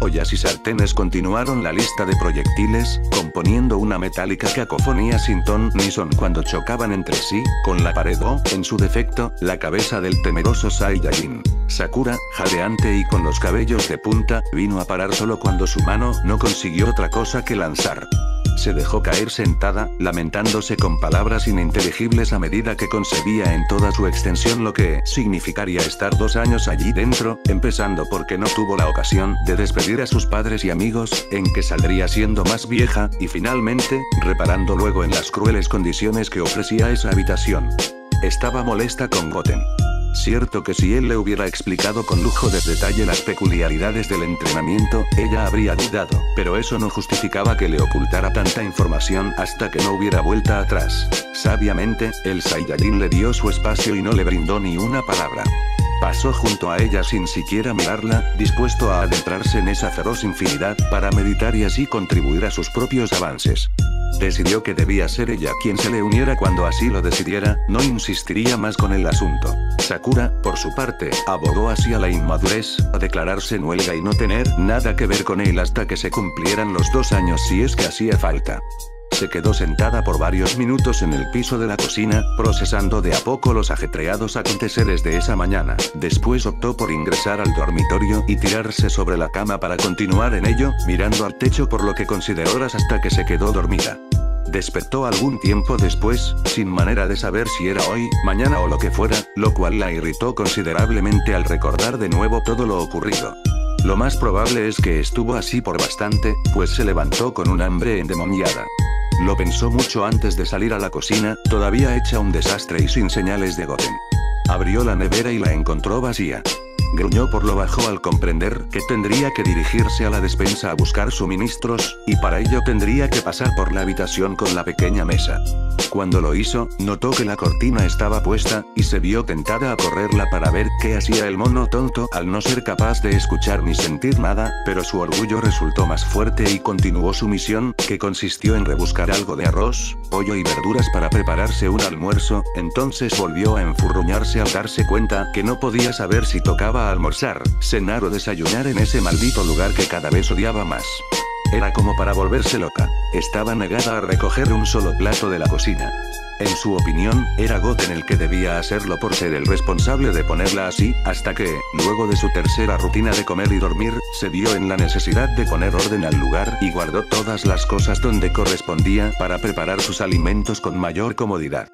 Ollas y sartenes continuaron la lista de proyectiles, componiendo una metálica cacofonía sin ton ni son cuando chocaban entre sí, con la pared o, en su defecto, la cabeza del temeroso Saiyajin. Sakura, jadeante y con los cabellos de punta, vino a parar solo cuando su mano no consiguió otra cosa que lanzar. Se dejó caer sentada, lamentándose con palabras ininteligibles a medida que concebía en toda su extensión lo que significaría estar 2 años allí dentro, empezando porque no tuvo la ocasión de despedir a sus padres y amigos, en que saldría siendo más vieja, y finalmente, reparando luego en las crueles condiciones que ofrecía esa habitación. Estaba molesta con Goten. Cierto que si él le hubiera explicado con lujo de detalle las peculiaridades del entrenamiento, ella habría dudado, pero eso no justificaba que le ocultara tanta información hasta que no hubiera vuelta atrás. Sabiamente, el Saiyajin le dio su espacio y no le brindó ni una palabra. Pasó junto a ella sin siquiera mirarla, dispuesto a adentrarse en esa feroz infinidad para meditar y así contribuir a sus propios avances. Decidió que debía ser ella quien se le uniera cuando así lo decidiera, no insistiría más con el asunto. Sakura, por su parte, abogó hacia la inmadurez, a declararse en huelga y no tener nada que ver con él hasta que se cumplieran los 2 años si es que hacía falta. Se quedó sentada por varios minutos en el piso de la cocina, procesando de a poco los ajetreados aconteceres de esa mañana. Después optó por ingresar al dormitorio y tirarse sobre la cama para continuar en ello, mirando al techo por lo que consideró horas hasta que se quedó dormida. Despertó algún tiempo después, sin manera de saber si era hoy, mañana o lo que fuera, lo cual la irritó considerablemente al recordar de nuevo todo lo ocurrido. Lo más probable es que estuvo así por bastante, pues se levantó con un hambre endemoniada. Lo pensó mucho antes de salir a la cocina, todavía hecha un desastre y sin señales de Goten. Abrió la nevera y la encontró vacía. Gruñó por lo bajo al comprender que tendría que dirigirse a la despensa a buscar suministros, y para ello tendría que pasar por la habitación con la pequeña mesa. Cuando lo hizo, notó que la cortina estaba puesta, y se vio tentada a correrla para ver qué hacía el mono tonto al no ser capaz de escuchar ni sentir nada, pero su orgullo resultó más fuerte y continuó su misión, que consistió en rebuscar algo de arroz, pollo y verduras para prepararse un almuerzo. Entonces volvió a enfurruñarse al darse cuenta que no podía saber si tocaba almorzar, cenar o desayunar en ese maldito lugar que cada vez odiaba más. Era como para volverse loca. Estaba negada a recoger un solo plato de la cocina. En su opinión, era Goten el que debía hacerlo por ser el responsable de ponerla así, hasta que, luego de su tercera rutina de comer y dormir, se vio en la necesidad de poner orden al lugar y guardó todas las cosas donde correspondía para preparar sus alimentos con mayor comodidad.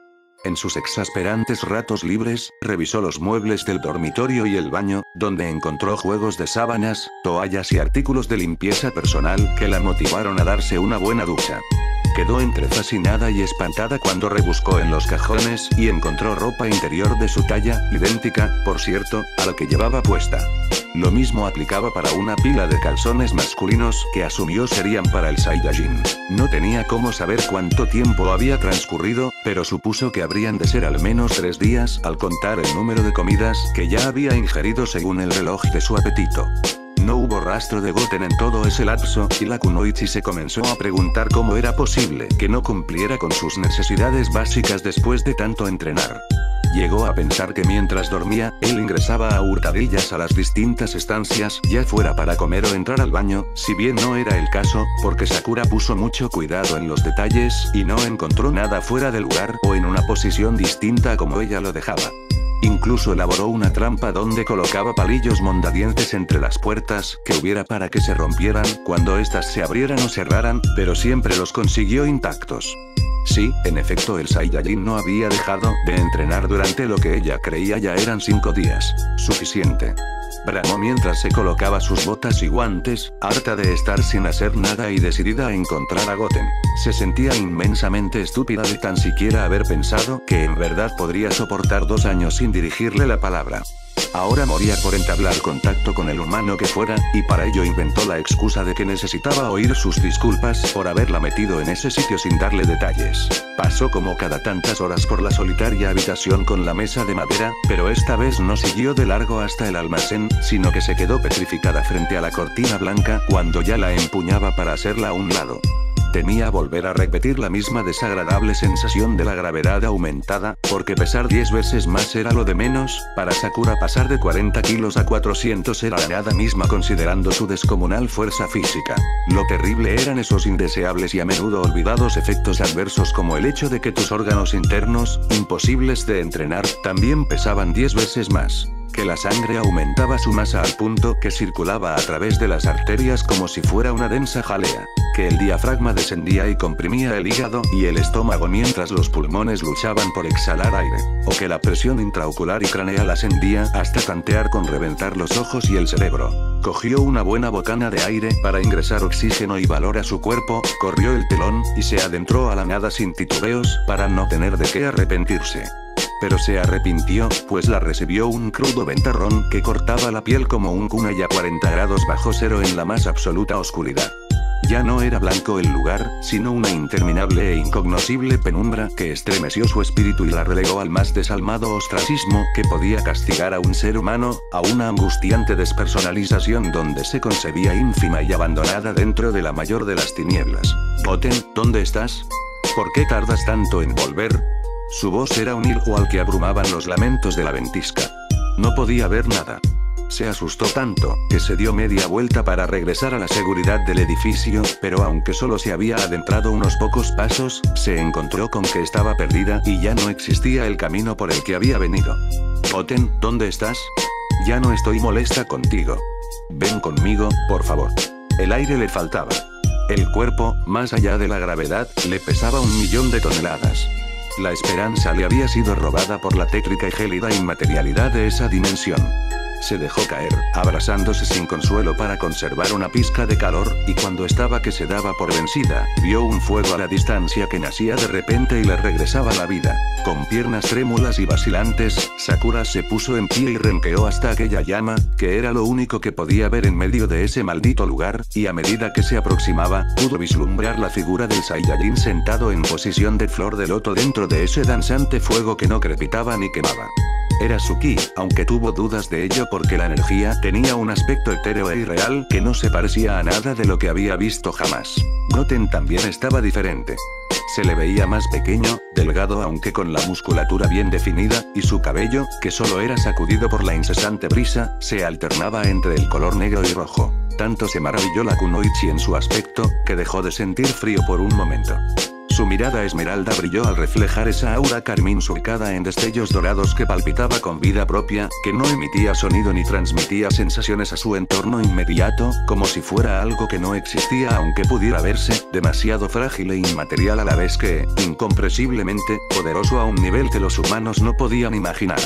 En sus exasperantes ratos libres, revisó los muebles del dormitorio y el baño, donde encontró juegos de sábanas, toallas y artículos de limpieza personal que la motivaron a darse una buena ducha. Quedó entre fascinada y espantada cuando rebuscó en los cajones y encontró ropa interior de su talla, idéntica, por cierto, a la que llevaba puesta. Lo mismo aplicaba para una pila de calzones masculinos que asumió serían para el Saiyajin. No tenía cómo saber cuánto tiempo había transcurrido, pero supuso que habrían de ser al menos 3 días al contar el número de comidas que ya había ingerido según el reloj de su apetito. No hubo rastro de Goten en todo ese lapso, y la Kunoichi se comenzó a preguntar cómo era posible que no cumpliera con sus necesidades básicas después de tanto entrenar. Llegó a pensar que mientras dormía, él ingresaba a hurtadillas a las distintas estancias, ya fuera para comer o entrar al baño, si bien no era el caso, porque Sakura puso mucho cuidado en los detalles y no encontró nada fuera de lugar o en una posición distinta a como ella lo dejaba. Incluso elaboró una trampa donde colocaba palillos mondadientes entre las puertas que hubiera para que se rompieran cuando éstas se abrieran o cerraran, pero siempre los consiguió intactos. Sí, en efecto el Saiyajin no había dejado de entrenar durante lo que ella creía ya eran 5 días. Suficiente. Bramó mientras se colocaba sus botas y guantes, harta de estar sin hacer nada y decidida a encontrar a Goten. Se sentía inmensamente estúpida de tan siquiera haber pensado que en verdad podría soportar 2 años sin dirigirle la palabra. Ahora moría por entablar contacto con el humano que fuera, y para ello inventó la excusa de que necesitaba oír sus disculpas por haberla metido en ese sitio sin darle detalles. Pasó como cada tantas horas por la solitaria habitación con la mesa de madera, pero esta vez no siguió de largo hasta el almacén, sino que se quedó petrificada frente a la cortina blanca cuando ya la empuñaba para hacerla a un lado. Temía volver a repetir la misma desagradable sensación de la gravedad aumentada, porque pesar 10 veces más era lo de menos, para Sakura pasar de 40 kilos a 400 era la nada misma considerando su descomunal fuerza física. Lo terrible eran esos indeseables y a menudo olvidados efectos adversos como el hecho de que tus órganos internos, imposibles de entrenar, también pesaban 10 veces más. Que la sangre aumentaba su masa al punto que circulaba a través de las arterias como si fuera una densa jalea. Que el diafragma descendía y comprimía el hígado y el estómago mientras los pulmones luchaban por exhalar aire. O que la presión intraocular y craneal ascendía hasta tantear con reventar los ojos y el cerebro. Cogió una buena bocana de aire para ingresar oxígeno y valor a su cuerpo, corrió el telón y se adentró a la nada sin titubeos para no tener de qué arrepentirse. Pero se arrepintió, pues la recibió un crudo ventarrón que cortaba la piel como un kunai a 40 grados bajo cero en la más absoluta oscuridad. Ya no era blanco el lugar, sino una interminable e incognoscible penumbra que estremeció su espíritu y la relegó al más desalmado ostracismo que podía castigar a un ser humano, a una angustiante despersonalización donde se concebía ínfima y abandonada dentro de la mayor de las tinieblas. Goten, ¿dónde estás? ¿Por qué tardas tanto en volver? Su voz era un hilo al que abrumaban los lamentos de la ventisca. No podía ver nada. Se asustó tanto, que se dio media vuelta para regresar a la seguridad del edificio, pero aunque solo se había adentrado unos pocos pasos, se encontró con que estaba perdida y ya no existía el camino por el que había venido. Goten, ¿dónde estás? Ya no estoy molesta contigo. Ven conmigo, por favor. El aire le faltaba. El cuerpo, más allá de la gravedad, le pesaba 1.000.000 de toneladas. La esperanza le había sido robada por la tétrica y gélida inmaterialidad de esa dimensión. Se dejó caer, abrazándose sin consuelo para conservar una pizca de calor, y cuando estaba que se daba por vencida, vio un fuego a la distancia que nacía de repente y le regresaba la vida. Con piernas trémulas y vacilantes, Sakura se puso en pie y renqueó hasta aquella llama, que era lo único que podía ver en medio de ese maldito lugar, y a medida que se aproximaba, pudo vislumbrar la figura del Saiyajin sentado en posición de flor de loto dentro de ese danzante fuego que no crepitaba ni quemaba. Era su ki, aunque tuvo dudas de ello porque la energía tenía un aspecto etéreo e irreal que no se parecía a nada de lo que había visto jamás. Goten también estaba diferente. Se le veía más pequeño, delgado aunque con la musculatura bien definida, y su cabello, que solo era sacudido por la incesante brisa, se alternaba entre el color negro y rojo. Tanto se maravilló la kunoichi en su aspecto, que dejó de sentir frío por un momento. Su mirada esmeralda brilló al reflejar esa aura carmín surcada en destellos dorados que palpitaba con vida propia, que no emitía sonido ni transmitía sensaciones a su entorno inmediato, como si fuera algo que no existía aunque pudiera verse, demasiado frágil e inmaterial a la vez que, incomprensiblemente, poderoso a un nivel que los humanos no podían imaginar.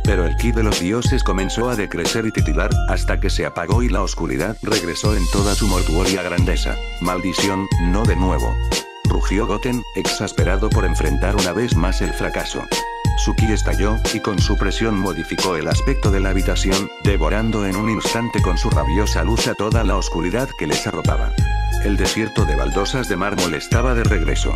Pero el ki de los dioses comenzó a decrecer y titilar, hasta que se apagó y la oscuridad regresó en toda su mortuoria grandeza. Maldición, no de nuevo. Rugió Goten, exasperado por enfrentar una vez más el fracaso. Su ki estalló, y con su presión modificó el aspecto de la habitación, devorando en un instante con su rabiosa luz a toda la oscuridad que les arropaba. El desierto de baldosas de mármol estaba de regreso.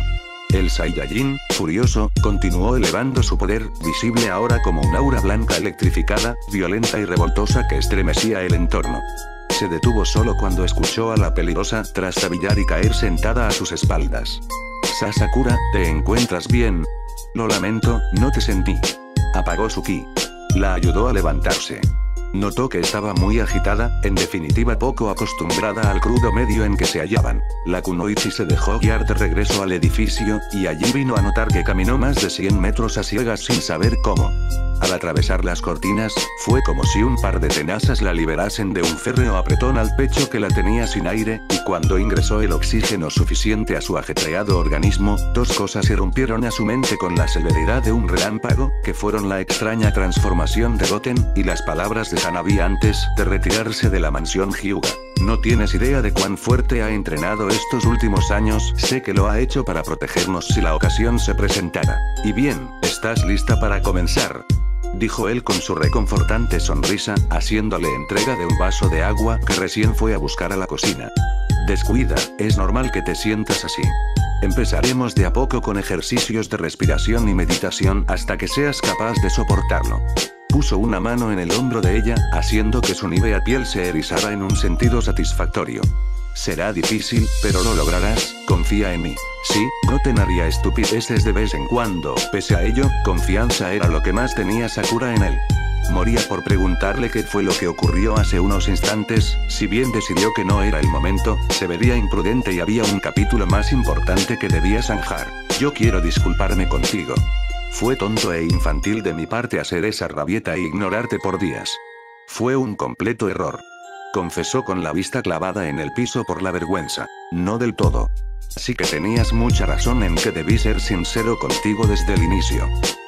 El Saiyajin, furioso, continuó elevando su poder, visible ahora como un aura blanca electrificada, violenta y revoltosa que estremecía el entorno. Se detuvo solo cuando escuchó a la peligrosa trastabillar y caer sentada a sus espaldas. Sakura, ¿te encuentras bien? Lo lamento, no te sentí. Apagó su ki. La ayudó a levantarse. Notó que estaba muy agitada, en definitiva poco acostumbrada al crudo medio en que se hallaban. La kunoichi se dejó guiar de regreso al edificio, y allí vino a notar que caminó más de 100 metros a ciegas sin saber cómo. Al atravesar las cortinas, fue como si un par de tenazas la liberasen de un férreo apretón al pecho que la tenía sin aire, y cuando ingresó el oxígeno suficiente a su ajetreado organismo, dos cosas irrumpieron a su mente con la celeridad de un relámpago, que fueron la extraña transformación de Goten, y las palabras de Hanabi antes de retirarse de la mansión Hyuga. No tienes idea de cuán fuerte ha entrenado estos últimos años, sé que lo ha hecho para protegernos si la ocasión se presentara. Y bien, ¿estás lista para comenzar?, dijo él con su reconfortante sonrisa, haciéndole entrega de un vaso de agua que recién fue a buscar a la cocina. Descuida, es normal que te sientas así. Empezaremos de a poco con ejercicios de respiración y meditación hasta que seas capaz de soportarlo. Puso una mano en el hombro de ella, haciendo que su nívea piel se erizara en un sentido satisfactorio. Será difícil, pero lo lograrás, confía en mí. Sí, Goten haría estupideces de vez en cuando, pese a ello, confianza era lo que más tenía Sakura en él. Moría por preguntarle qué fue lo que ocurrió hace unos instantes, si bien decidió que no era el momento, se vería imprudente y había un capítulo más importante que debía zanjar. Yo quiero disculparme contigo. Fue tonto e infantil de mi parte hacer esa rabieta e ignorarte por días. Fue un completo error. Confesó con la vista clavada en el piso por la vergüenza. No del todo. Así que tenías mucha razón en que debí ser sincero contigo desde el inicio.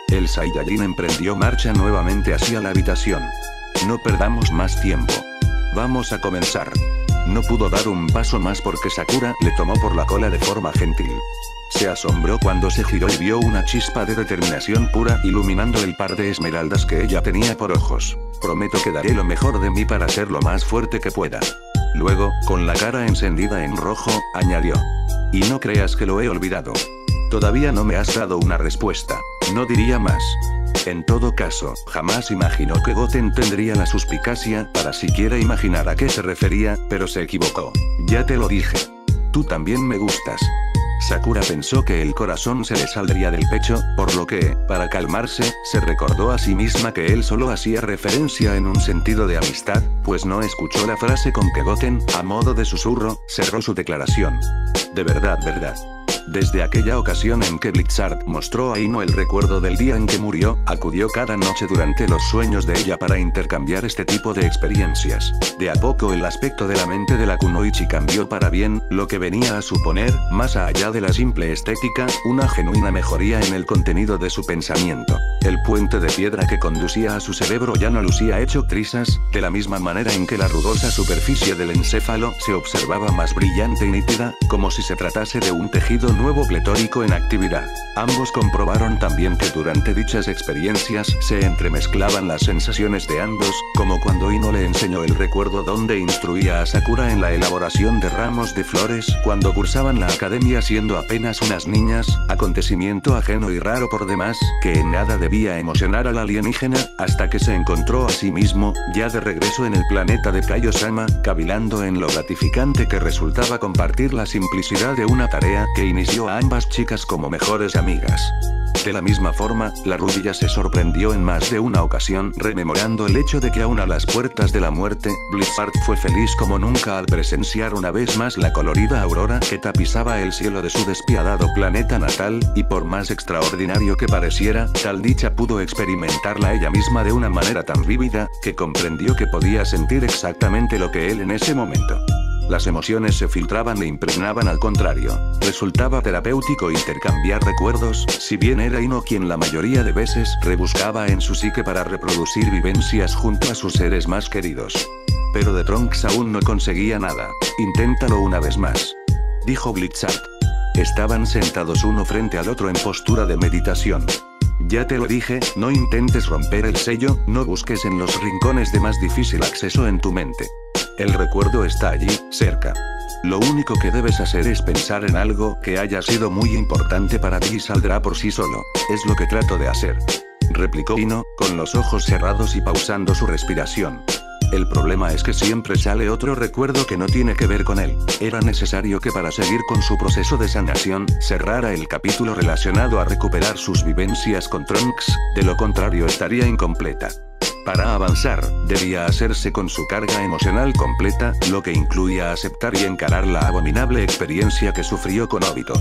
El Saiyajin emprendió marcha nuevamente hacia la habitación. No perdamos más tiempo. Vamos a comenzar. No pudo dar un paso más porque Sakura le tomó por la cola de forma gentil. Se asombró cuando se giró y vio una chispa de determinación pura iluminando el par de esmeraldas que ella tenía por ojos. Prometo que daré lo mejor de mí para ser lo más fuerte que pueda. Luego, con la cara encendida en rojo, añadió. Y no creas que lo he olvidado. Todavía no me has dado una respuesta. No diría más. En todo caso, jamás imaginó que Goten tendría la suspicacia para siquiera imaginar a qué se refería, pero se equivocó. Ya te lo dije. Tú también me gustas. Sakura pensó que el corazón se le saldría del pecho, por lo que, para calmarse, se recordó a sí misma que él solo hacía referencia en un sentido de amistad, pues no escuchó la frase con que Goten, a modo de susurro, cerró su declaración. De verdad. Desde aquella ocasión en que Blizzard mostró a Ino el recuerdo del día en que murió, acudió cada noche durante los sueños de ella para intercambiar este tipo de experiencias. De a poco el aspecto de la mente de la Kunoichi cambió para bien, lo que venía a suponer, más allá de la simple estética, una genuina mejoría en el contenido de su pensamiento. El puente de piedra que conducía a su cerebro ya no lucía hecho trizas, de la misma manera en que la rugosa superficie del encéfalo se observaba más brillante y nítida, como si se tratase de un tejido nuevo pletórico en actividad. Ambos comprobaron también que durante dichas experiencias se entremezclaban las sensaciones de ambos, como cuando Ino le enseñó el recuerdo donde instruía a Sakura en la elaboración de ramos de flores cuando cursaban la academia siendo apenas unas niñas, acontecimiento ajeno y raro por demás, que en nada debía emocionar al alienígena, hasta que se encontró a sí mismo, ya de regreso en el planeta de Kaiosama, cavilando en lo gratificante que resultaba compartir la simplicidad de una tarea que inició a ambas chicas como mejores amigas. De la misma forma, la rubia se sorprendió en más de una ocasión rememorando el hecho de que aún a las puertas de la muerte, Blizzard fue feliz como nunca al presenciar una vez más la colorida aurora que tapizaba el cielo de su despiadado planeta natal, y por más extraordinario que pareciera, tal dicha pudo experimentarla ella misma de una manera tan vívida, que comprendió que podía sentir exactamente lo que él en ese momento. Las emociones se filtraban e impregnaban al contrario. Resultaba terapéutico intercambiar recuerdos, si bien era Ino quien la mayoría de veces rebuscaba en su psique para reproducir vivencias junto a sus seres más queridos. Pero de Trunks aún no conseguía nada. Inténtalo una vez más, dijo Blizzard. Estaban sentados uno frente al otro en postura de meditación. Ya te lo dije, no intentes romper el sello, no busques en los rincones de más difícil acceso en tu mente. El recuerdo está allí, cerca. Lo único que debes hacer es pensar en algo que haya sido muy importante para ti y saldrá por sí solo. Es lo que trato de hacer, replicó Ino, con los ojos cerrados y pausando su respiración. El problema es que siempre sale otro recuerdo que no tiene que ver con él. Era necesario que para seguir con su proceso de sanación, cerrara el capítulo relacionado a recuperar sus vivencias con Trunks, de lo contrario estaría incompleta. Para avanzar, debía hacerse con su carga emocional completa, lo que incluía aceptar y encarar la abominable experiencia que sufrió con Obito.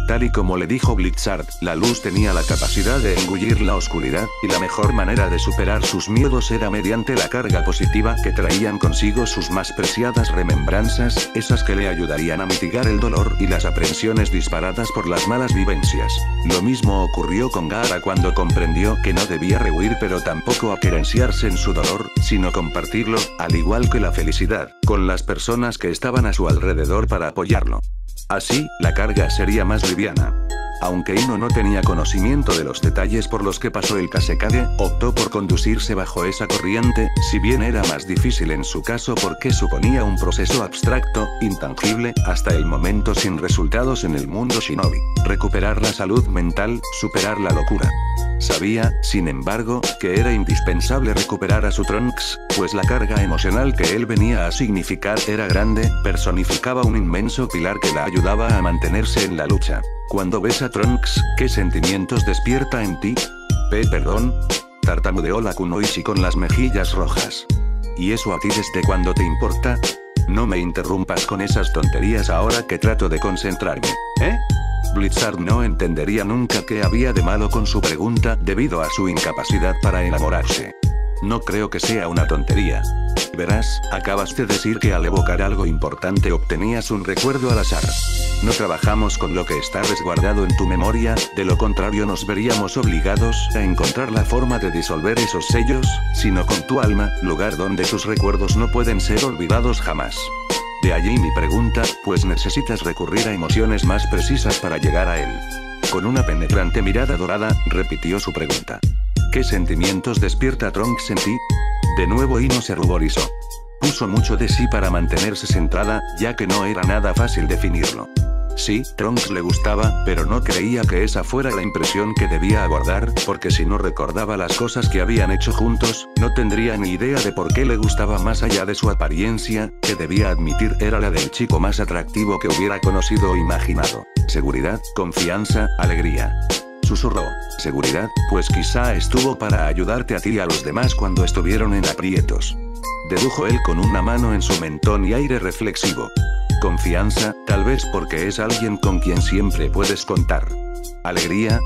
Tal y como le dijo Blizzard, la luz tenía la capacidad de engullir la oscuridad, y la mejor manera de superar sus miedos era mediante la carga positiva que traían consigo sus más preciadas remembranzas, esas que le ayudarían a mitigar el dolor y las aprensiones disparadas por las malas vivencias. Lo mismo ocurrió con Gaara cuando comprendió que no debía rehuir pero tampoco aquerenciarse en su dolor, sino compartirlo, al igual que la felicidad, con las personas que estaban a su alrededor para apoyarlo. Así, la carga sería más liviana. Aunque Ino no tenía conocimiento de los detalles por los que pasó el Kazekage, optó por conducirse bajo esa corriente, si bien era más difícil en su caso porque suponía un proceso abstracto, intangible, hasta el momento sin resultados en el mundo shinobi. Recuperar la salud mental, superar la locura. Sabía, sin embargo, que era indispensable recuperar a su Trunks, pues la carga emocional que él venía a significar era grande, personificaba un inmenso pilar que la ayudaba a mantenerse en la lucha. Cuando ves a Trunks, ¿qué sentimientos despierta en ti? Perdón. Tartamudeó la Kunoichi con las mejillas rojas. ¿Y eso a ti desde cuándo te importa? No me interrumpas con esas tonterías ahora que trato de concentrarme, ¿eh? Blizzard no entendería nunca qué había de malo con su pregunta debido a su incapacidad para enamorarse. No creo que sea una tontería. Verás, acabas de decir que al evocar algo importante obtenías un recuerdo al azar. No trabajamos con lo que está resguardado en tu memoria, de lo contrario nos veríamos obligados a encontrar la forma de disolver esos sellos, sino con tu alma, lugar donde tus recuerdos no pueden ser olvidados jamás. De allí mi pregunta, pues necesitas recurrir a emociones más precisas para llegar a él. Con una penetrante mirada dorada, repitió su pregunta. ¿Qué sentimientos despierta Trunks en ti? De nuevo Ino se ruborizó. Puso mucho de sí para mantenerse centrada, ya que no era nada fácil definirlo. Sí, Trunks le gustaba, pero no creía que esa fuera la impresión que debía aguardar, porque si no recordaba las cosas que habían hecho juntos, no tendría ni idea de por qué le gustaba más allá de su apariencia, que debía admitir era la del chico más atractivo que hubiera conocido o imaginado. Seguridad, confianza, alegría. Susurró. Seguridad, pues quizá estuvo para ayudarte a ti y a los demás cuando estuvieron en aprietos. Dedujo él con una mano en su mentón y aire reflexivo. Confianza, tal vez porque es alguien con quien siempre puedes contar. Alegría.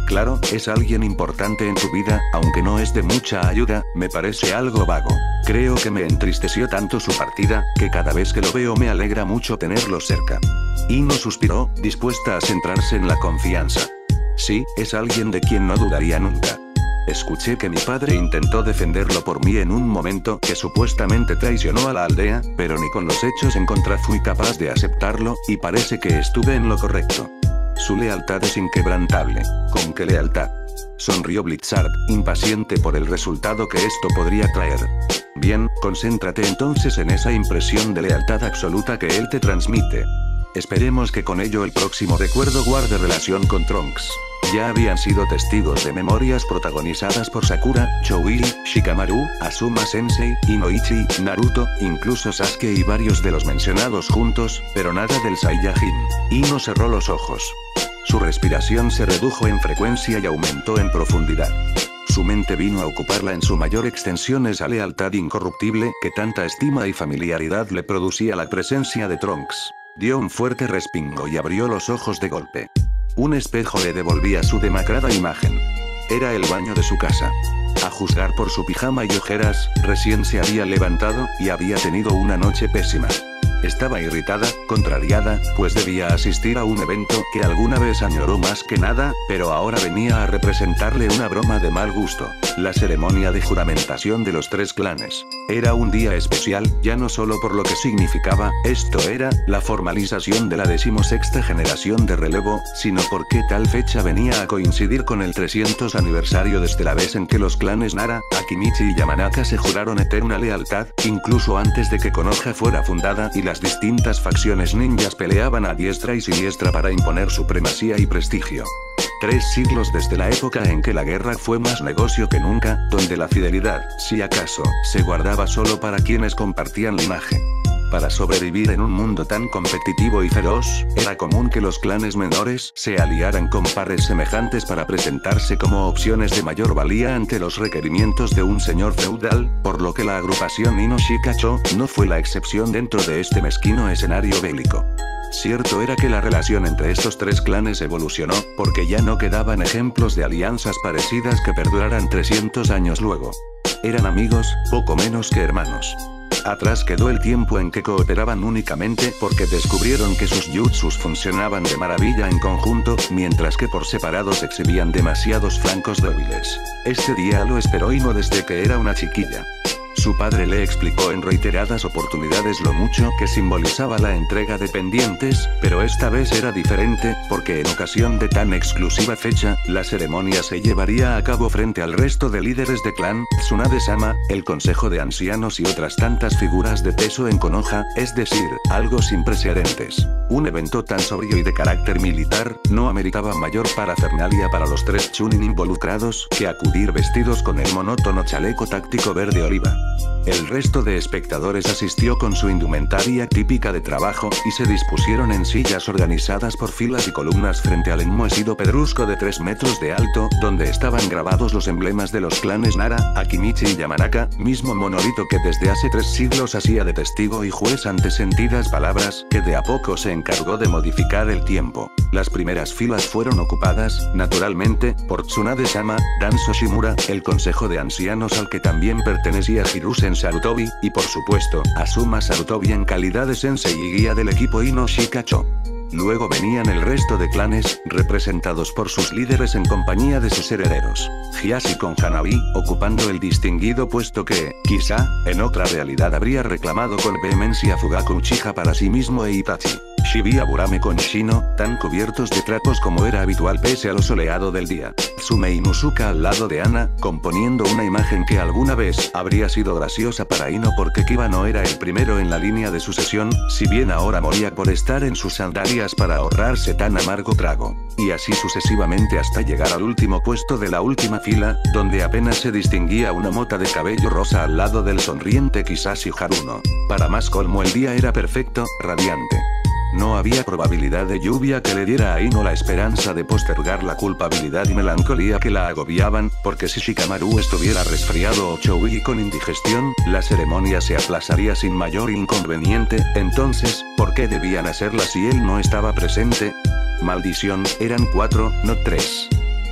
Claro, es alguien importante en tu vida, aunque no es de mucha ayuda, me parece algo vago. Creo que me entristeció tanto su partida, que cada vez que lo veo me alegra mucho tenerlo cerca. Ino suspiró, dispuesta a centrarse en la confianza. Sí, es alguien de quien no dudaría nunca. Escuché que mi padre intentó defenderlo por mí en un momento que supuestamente traicionó a la aldea, pero ni con los hechos en contra fui capaz de aceptarlo, y parece que estuve en lo correcto. Su lealtad es inquebrantable. ¿Con qué lealtad? Sonrió Blizzard, impaciente por el resultado que esto podría traer. Bien, concéntrate entonces en esa impresión de lealtad absoluta que él te transmite. Esperemos que con ello el próximo recuerdo guarde relación con Trunks. Ya habían sido testigos de memorias protagonizadas por Sakura, Chouei, Shikamaru, Asuma Sensei, Inoichi, Naruto, incluso Sasuke y varios de los mencionados juntos, pero nada del Saiyajin. Ino cerró los ojos. Su respiración se redujo en frecuencia y aumentó en profundidad. Su mente vino a ocuparla en su mayor extensión esa lealtad incorruptible que tanta estima y familiaridad le producía la presencia de Trunks. Dio un fuerte respingo y abrió los ojos de golpe. Un espejo le devolvía su demacrada imagen. Era el baño de su casa. A juzgar por su pijama y ojeras, recién se había levantado, y había tenido una noche pésima. Estaba irritada, contrariada, pues debía asistir a un evento que alguna vez añoró más que nada, pero ahora venía a representarle una broma de mal gusto. La ceremonia de juramentación de los 3 clanes. Era un día especial, ya no solo por lo que significaba, esto era, la formalización de la 16ª generación de relevo, sino porque tal fecha venía a coincidir con el 300 aniversario desde la vez en que los clanes Nara, Akimichi y Yamanaka se juraron eterna lealtad, incluso antes de que Konoha fuera fundada y las distintas facciones ninjas peleaban a diestra y siniestra para imponer supremacía y prestigio. 3 siglos desde la época en que la guerra fue más negocio que nunca, donde la fidelidad, si acaso, se guardaba solo para quienes compartían linaje. Para sobrevivir en un mundo tan competitivo y feroz, era común que los clanes menores se aliaran con pares semejantes para presentarse como opciones de mayor valía ante los requerimientos de un señor feudal, por lo que la agrupación Ino-Shikacho no fue la excepción dentro de este mezquino escenario bélico. Cierto era que la relación entre estos 3 clanes evolucionó, porque ya no quedaban ejemplos de alianzas parecidas que perduraran 300 años luego. Eran amigos, poco menos que hermanos. Atrás quedó el tiempo en que cooperaban únicamente porque descubrieron que sus jutsus funcionaban de maravilla en conjunto, mientras que por separados exhibían demasiados flancos débiles. Este día lo esperó Ino desde que era una chiquilla. Su padre le explicó en reiteradas oportunidades lo mucho que simbolizaba la entrega de pendientes, pero esta vez era diferente, porque en ocasión de tan exclusiva fecha, la ceremonia se llevaría a cabo frente al resto de líderes de clan, Tsunade-sama, el consejo de ancianos y otras tantas figuras de peso en Konoha, es decir, algo sin precedentes. Un evento tan sobrio y de carácter militar, no ameritaba mayor parafernalia para los 3 chunin involucrados, que acudir vestidos con el monótono chaleco táctico verde oliva. El resto de espectadores asistió con su indumentaria típica de trabajo, y se dispusieron en sillas organizadas por filas y columnas frente al enmohecido pedrusco de 3 metros de alto, donde estaban grabados los emblemas de los clanes Nara, Akimichi y Yamanaka, mismo monolito que desde hace 3 siglos hacía de testigo y juez ante sentidas palabras, que de a poco se encargó de modificar el tiempo. Las primeras filas fueron ocupadas, naturalmente, por Tsunade-sama, Danzo Shimura, el consejo de ancianos al que también pertenecía Hiruzen Sarutobi, y por supuesto, Asuma Sarutobi en calidad de sensei y guía del equipo Ino-Shikacho. Luego venían el resto de clanes, representados por sus líderes en compañía de sus herederos. Hiashi con Hanabi, ocupando el distinguido puesto que, quizá, en otra realidad habría reclamado con vehemencia Fugaku Uchiha para sí mismo e Itachi. Shibuya Burame con Shino, tan cubiertos de trapos como era habitual pese a lo soleado del día. Tsume Inuzuka al lado de Ana, componiendo una imagen que alguna vez habría sido graciosa para Ino porque Kiba no era el primero en la línea de sucesión, si bien ahora moría por estar en sus sandalias para ahorrarse tan amargo trago. Y así sucesivamente hasta llegar al último puesto de la última fila, donde apenas se distinguía una mota de cabello rosa al lado del sonriente Kisashi Haruno. Para más colmo el día era perfecto, radiante. No había probabilidad de lluvia que le diera a Ino la esperanza de postergar la culpabilidad y melancolía que la agobiaban, porque si Shikamaru estuviera resfriado o Chouji con indigestión, la ceremonia se aplazaría sin mayor inconveniente. Entonces, ¿por qué debían hacerla si él no estaba presente? Maldición, eran 4, no 3.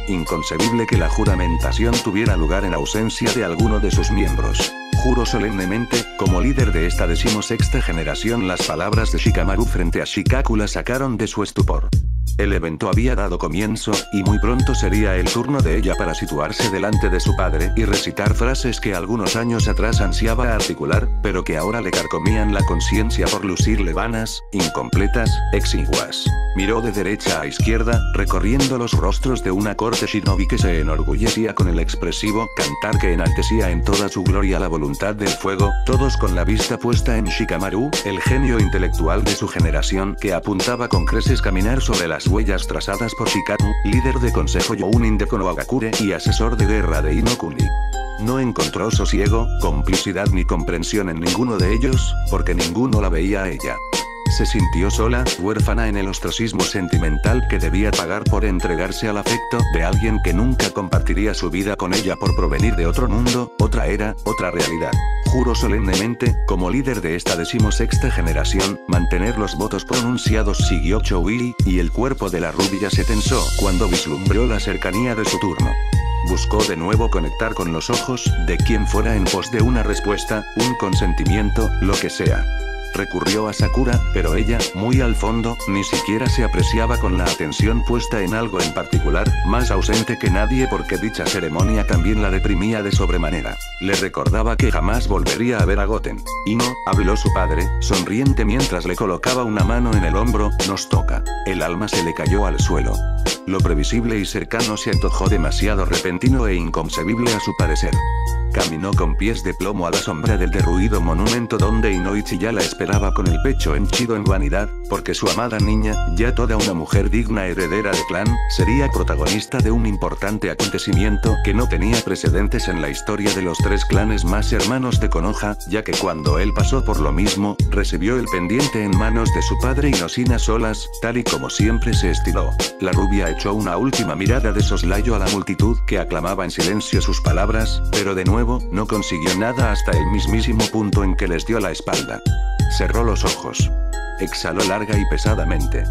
Inconcebible que la juramentación tuviera lugar en ausencia de alguno de sus miembros. Juro solemnemente, como líder de esta 16ª generación, las palabras de Shikamaru frente a Shikaku la sacaron de su estupor. El evento había dado comienzo, y muy pronto sería el turno de ella para situarse delante de su padre y recitar frases que algunos años atrás ansiaba articular, pero que ahora le carcomían la conciencia por lucirle vanas, incompletas, exiguas. Miró de derecha a izquierda, recorriendo los rostros de una corte shinobi que se enorgullecía con el expresivo cantar que enaltecía en toda su gloria la voluntad del fuego, todos con la vista puesta en Shikamaru, el genio intelectual de su generación que apuntaba con creces caminar sobre las huellas trazadas por Shikaku, líder de consejo Younin de Konohagakure y asesor de guerra de Inokuni. No encontró sosiego, complicidad ni comprensión en ninguno de ellos, porque ninguno la veía a ella. Se sintió sola, huérfana en el ostracismo sentimental que debía pagar por entregarse al afecto de alguien que nunca compartiría su vida con ella por provenir de otro mundo, otra era, otra realidad. Juro solemnemente, como líder de esta 16ª generación, mantener los votos pronunciados, siguió Chouji, y el cuerpo de la rubia se tensó cuando vislumbró la cercanía de su turno. Buscó de nuevo conectar con los ojos de quien fuera en pos de una respuesta, un consentimiento, lo que sea. Recurrió a Sakura, pero ella, muy al fondo, ni siquiera se apreciaba con la atención puesta en algo en particular, más ausente que nadie porque dicha ceremonia también la deprimía de sobremanera. Le recordaba que jamás volvería a ver a Goten. Ino, habló su padre, sonriente mientras le colocaba una mano en el hombro, nos toca. El alma se le cayó al suelo. Lo previsible y cercano se antojó demasiado repentino e inconcebible a su parecer. Caminó con pies de plomo a la sombra del derruido monumento donde Inoichi ya la esperaba con el pecho henchido en vanidad, porque su amada niña, ya toda una mujer digna heredera de clan, sería protagonista de un importante acontecimiento que no tenía precedentes en la historia de los 3 clanes más hermanos de Konoha, ya que cuando él pasó por lo mismo, recibió el pendiente en manos de su padre Inoshina solas, tal y como siempre se estiló. La rubia echó una última mirada de soslayo a la multitud que aclamaba en silencio sus palabras, pero de nuevo, no consiguió nada hasta el mismísimo punto en que les dio la espalda. Cerró los ojos. Exhaló larga y pesadamente.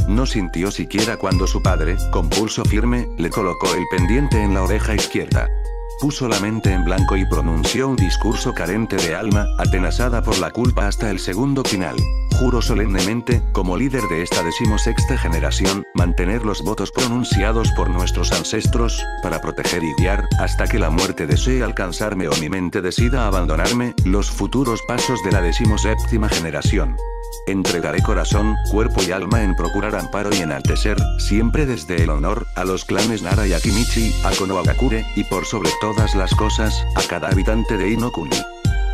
No sintió siquiera cuando su padre, con pulso firme, le colocó el pendiente en la oreja izquierda. Puso la mente en blanco y pronunció un discurso carente de alma, atenazada por la culpa hasta el segundo final. Juro solemnemente, como líder de esta 16ª generación, mantener los votos pronunciados por nuestros ancestros, para proteger y guiar, hasta que la muerte desee alcanzarme o mi mente decida abandonarme, los futuros pasos de la 17ª generación. Entregaré corazón, cuerpo y alma en procurar amparo y enaltecer, siempre desde el honor, a los clanes Nara y Akimichi, a Konohagakure, y por sobre todas las cosas, a cada habitante de Inokuni.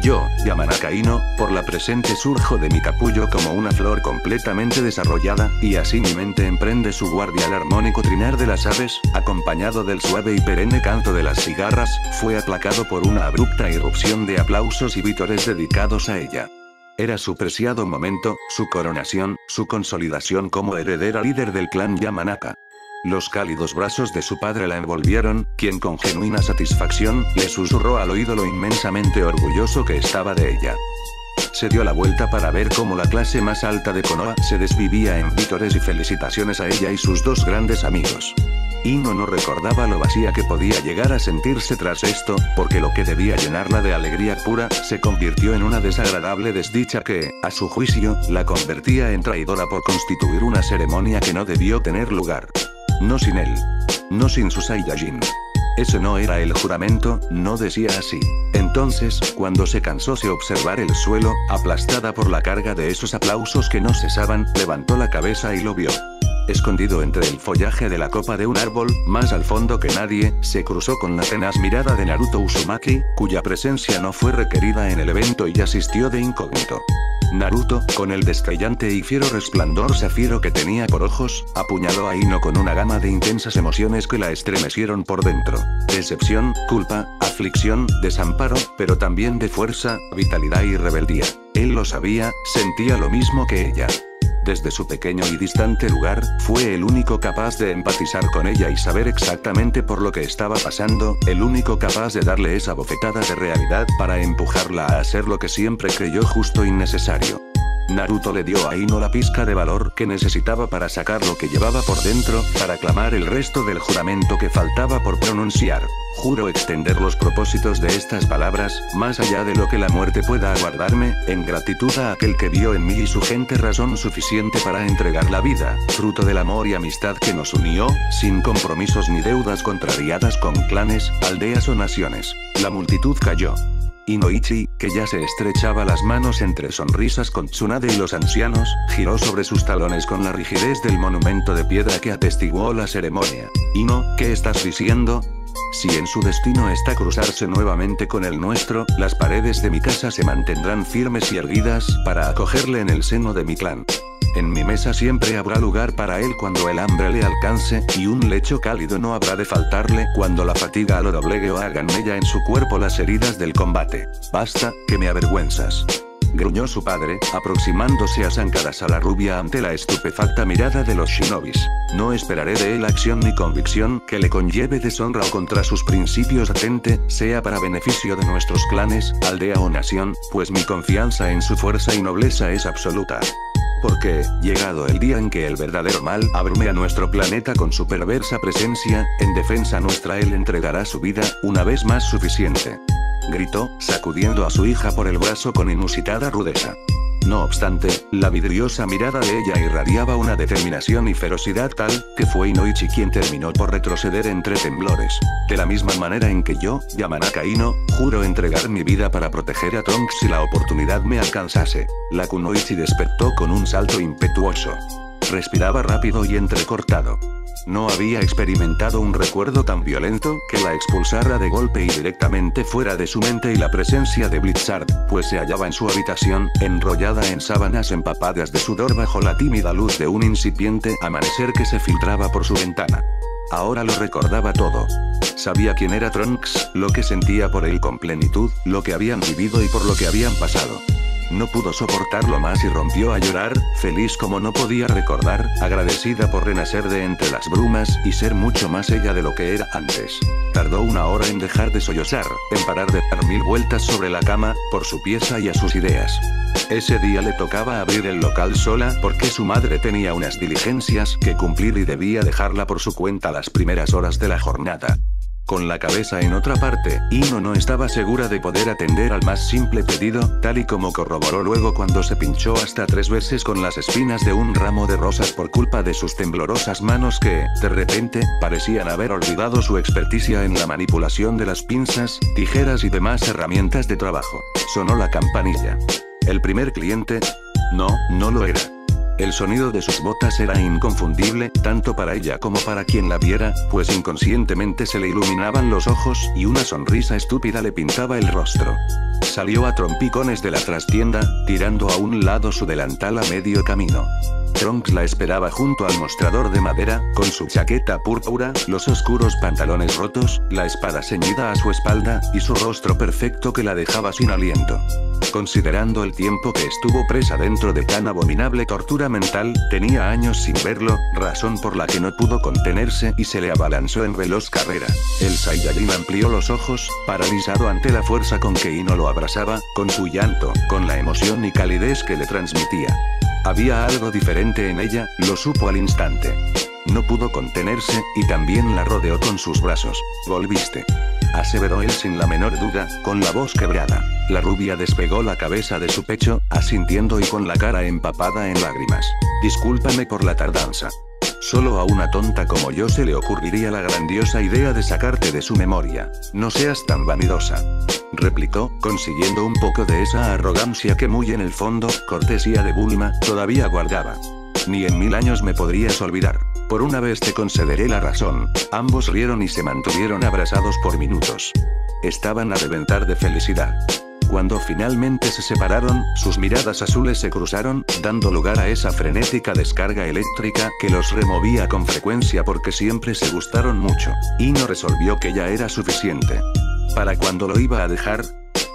Yo, Yamanaka Ino, por la presente surjo de mi capullo como una flor completamente desarrollada, y así mi mente emprende su guardia al armónico trinar de las aves, acompañado del suave y perenne canto de las cigarras, fue aplacado por una abrupta irrupción de aplausos y vítores dedicados a ella. Era su preciado momento, su coronación, su consolidación como heredera líder del clan Yamanaka. Los cálidos brazos de su padre la envolvieron, quien con genuina satisfacción, le susurró al oído lo inmensamente orgulloso que estaba de ella. Se dio la vuelta para ver cómo la clase más alta de Konoha se desvivía en vítores y felicitaciones a ella y sus 2 grandes amigos. Ino no recordaba lo vacía que podía llegar a sentirse tras esto, porque lo que debía llenarla de alegría pura, se convirtió en una desagradable desdicha que, a su juicio, la convertía en traidora por constituir una ceremonia que no debió tener lugar. No sin él. No sin su Saiyajin. Ese no era el juramento, no decía así. Entonces, cuando se cansó de observar el suelo, aplastada por la carga de esos aplausos que no cesaban, levantó la cabeza y lo vio. Escondido entre el follaje de la copa de un árbol, más al fondo que nadie, se cruzó con la tenaz mirada de Naruto Uzumaki, cuya presencia no fue requerida en el evento y asistió de incógnito. Naruto, con el destellante y fiero resplandor zafiro que tenía por ojos, apuñaló a Ino con una gama de intensas emociones que la estremecieron por dentro. Decepción, culpa, aflicción, desamparo, pero también de fuerza, vitalidad y rebeldía. Él lo sabía, sentía lo mismo que ella. Desde su pequeño y distante lugar, fue el único capaz de empatizar con ella y saber exactamente por lo que estaba pasando, el único capaz de darle esa bofetada de realidad para empujarla a hacer lo que siempre creyó justo y necesario. Naruto le dio a Ino la pizca de valor que necesitaba para sacar lo que llevaba por dentro, para clamar el resto del juramento que faltaba por pronunciar. Juro extender los propósitos de estas palabras, más allá de lo que la muerte pueda aguardarme, en gratitud a aquel que vio en mí y su gente razón suficiente para entregar la vida, fruto del amor y amistad que nos unió, sin compromisos ni deudas contrariadas con clanes, aldeas o naciones. La multitud cayó. Inoichi, que ya se estrechaba las manos entre sonrisas con Tsunade y los ancianos, giró sobre sus talones con la rigidez del monumento de piedra que atestiguó la ceremonia. Ino, ¿qué estás diciendo? Si en su destino está cruzarse nuevamente con el nuestro, las paredes de mi casa se mantendrán firmes y erguidas para acogerle en el seno de mi clan. En mi mesa siempre habrá lugar para él cuando el hambre le alcance, y un lecho cálido no habrá de faltarle cuando la fatiga lo doblegue o hagan mella en su cuerpo las heridas del combate. Basta, que me avergüenzas. Gruñó su padre, aproximándose a Sankarasa la rubia ante la estupefacta mirada de los shinobis. No esperaré de él acción ni convicción que le conlleve deshonra o contra sus principios atente, sea para beneficio de nuestros clanes, aldea o nación, pues mi confianza en su fuerza y nobleza es absoluta. Porque, llegado el día en que el verdadero mal abrume a nuestro planeta con su perversa presencia, en defensa nuestra él entregará su vida, una vez más suficiente. Gritó, sacudiendo a su hija por el brazo con inusitada rudeza. No obstante, la vidriosa mirada de ella irradiaba una determinación y ferocidad tal, que fue Inoichi quien terminó por retroceder entre temblores. De la misma manera en que yo, Yamanaka Ino, juro entregar mi vida para proteger a Trunks si la oportunidad me alcanzase. La Kunoichi despertó con un salto impetuoso. Respiraba rápido y entrecortado. No había experimentado un recuerdo tan violento que la expulsara de golpe y directamente fuera de su mente y la presencia de Blizzard, pues se hallaba en su habitación, enrollada en sábanas empapadas de sudor bajo la tímida luz de un incipiente amanecer que se filtraba por su ventana. Ahora lo recordaba todo. Sabía quién era Trunks, lo que sentía por él con plenitud, lo que habían vivido y por lo que habían pasado. No pudo soportarlo más y rompió a llorar, feliz como no podía recordar, agradecida por renacer de entre las brumas y ser mucho más ella de lo que era antes. Tardó una hora en dejar de sollozar, en parar de dar 1000 vueltas sobre la cama, por su pieza y a sus ideas. Ese día le tocaba abrir el local sola porque su madre tenía unas diligencias que cumplir y debía dejarla por su cuenta las primeras horas de la jornada. Con la cabeza en otra parte, Ino no estaba segura de poder atender al más simple pedido, tal y como corroboró luego cuando se pinchó hasta 3 veces con las espinas de un ramo de rosas por culpa de sus temblorosas manos que, de repente, parecían haber olvidado su experticia en la manipulación de las pinzas, tijeras y demás herramientas de trabajo. Sonó la campanilla. ¿El primer cliente? No lo era. El sonido de sus botas era inconfundible, tanto para ella como para quien la viera, pues inconscientemente se le iluminaban los ojos y una sonrisa estúpida le pintaba el rostro. Salió a trompicones de la trastienda, tirando a un lado su delantal a medio camino. Trunks la esperaba junto al mostrador de madera, con su chaqueta púrpura, los oscuros pantalones rotos, la espada ceñida a su espalda, y su rostro perfecto que la dejaba sin aliento. Considerando el tiempo que estuvo presa dentro de tan abominable tortura mental, tenía años sin verlo, razón por la que no pudo contenerse y se le abalanzó en veloz carrera. El Saiyajin amplió los ojos, paralizado ante la fuerza con que Ino lo abrazaba, con su llanto, con la emoción y calidez que le transmitía. Había algo diferente en ella, lo supo al instante. No pudo contenerse, y también la rodeó con sus brazos. «Volviste», aseveró él sin la menor duda, con la voz quebrada. La rubia despegó la cabeza de su pecho, asintiendo y con la cara empapada en lágrimas. «Discúlpame por la tardanza. Solo a una tonta como yo se le ocurriría la grandiosa idea de sacarte de su memoria. No seas tan vanidosa», replicó, consiguiendo un poco de esa arrogancia que muy en el fondo, cortesía de Bulma, todavía guardaba. «Ni en 1000 años me podrías olvidar. Por una vez te concederé la razón». Ambos rieron y se mantuvieron abrazados por minutos. Estaban a reventar de felicidad. Cuando finalmente se separaron, sus miradas azules se cruzaron, dando lugar a esa frenética descarga eléctrica que los removía con frecuencia porque siempre se gustaron mucho. Ino resolvió que ya era suficiente. Para cuando lo iba a dejar,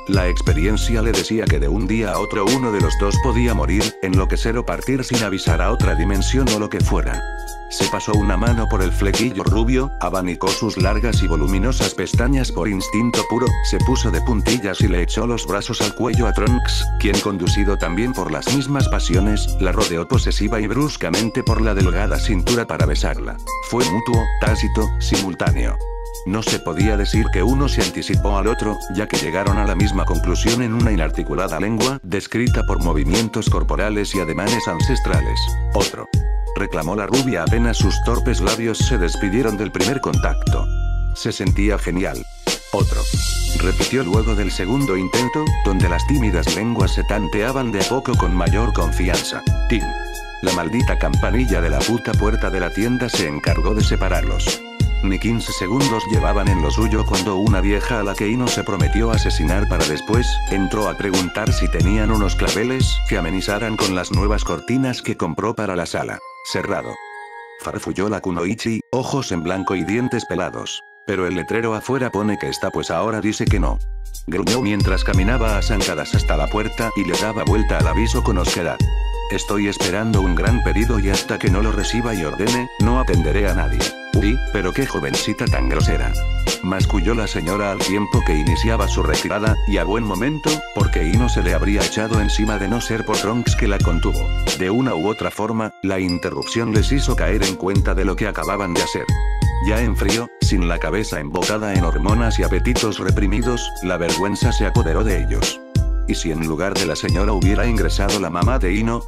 la experiencia le decía que de un día a otro uno de los dos podía morir, enloquecer o partir sin avisar a otra dimensión o lo que fuera. Se pasó una mano por el flequillo rubio, abanicó sus largas y voluminosas pestañas por instinto puro, se puso de puntillas y le echó los brazos al cuello a Trunks, quien conducido también por las mismas pasiones, la rodeó posesiva y bruscamente por la delgada cintura para besarla. Fue mutuo, tácito, simultáneo. No se podía decir que uno se anticipó al otro, ya que llegaron a la misma conclusión en una inarticulada lengua, descrita por movimientos corporales y ademanes ancestrales. «Otro», reclamó la rubia apenas sus torpes labios se despidieron del primer contacto. Se sentía genial. «Otro», repitió luego del segundo intento, donde las tímidas lenguas se tanteaban de a poco con mayor confianza. «Tin». La maldita campanilla de la puta puerta de la tienda se encargó de separarlos. Ni 15 segundos llevaban en lo suyo cuando una vieja a la que Ino se prometió asesinar para después, entró a preguntar si tenían unos claveles que amenizaran con las nuevas cortinas que compró para la sala. «Cerrado», farfulló la Kunoichi, ojos en blanco y dientes pelados. «Pero el letrero afuera pone que está, pues ahora dice que no», gruñó mientras caminaba a zancadas hasta la puerta y le daba vuelta al aviso con osquedad. «Estoy esperando un gran pedido y hasta que no lo reciba y ordene, no atenderé a nadie». «Uy, pero qué jovencita tan grosera», masculló la señora al tiempo que iniciaba su retirada, y a buen momento, porque Ino se le habría echado encima de no ser por Trunks que la contuvo. De una u otra forma, la interrupción les hizo caer en cuenta de lo que acababan de hacer. Ya en frío, sin la cabeza embocada en hormonas y apetitos reprimidos, la vergüenza se apoderó de ellos. ¿Y si en lugar de la señora hubiera ingresado la mamá de Ino?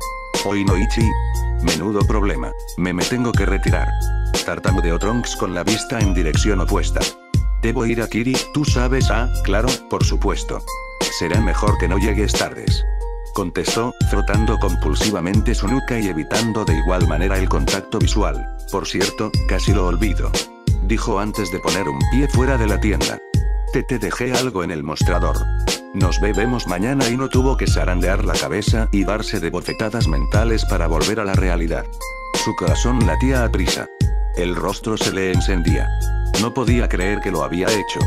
¿O Inoichi? Menudo problema. Me tengo que retirar», tartamudeó Trunks con la vista en dirección opuesta. «Debo ir a Kiri, tú sabes». «Ah, claro, por supuesto. Será mejor que no llegues tardes», contestó, frotando compulsivamente su nuca y evitando de igual manera el contacto visual. «Por cierto, casi lo olvido», dijo antes de poner un pie fuera de la tienda. Te dejé algo en el mostrador. Nos vemos mañana». Y no tuvo que zarandear la cabeza y darse de bofetadas mentales para volver a la realidad. Su corazón latía a prisa. El rostro se le encendía. No podía creer que lo había hecho.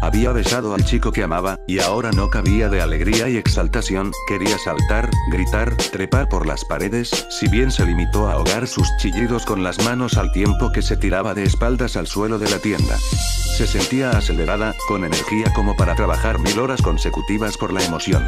Había besado al chico que amaba, y ahora no cabía de alegría y exaltación, quería saltar, gritar, trepar por las paredes, si bien se limitó a ahogar sus chillidos con las manos al tiempo que se tiraba de espaldas al suelo de la tienda. Se sentía acelerada, con energía como para trabajar 1000 horas consecutivas por la emoción.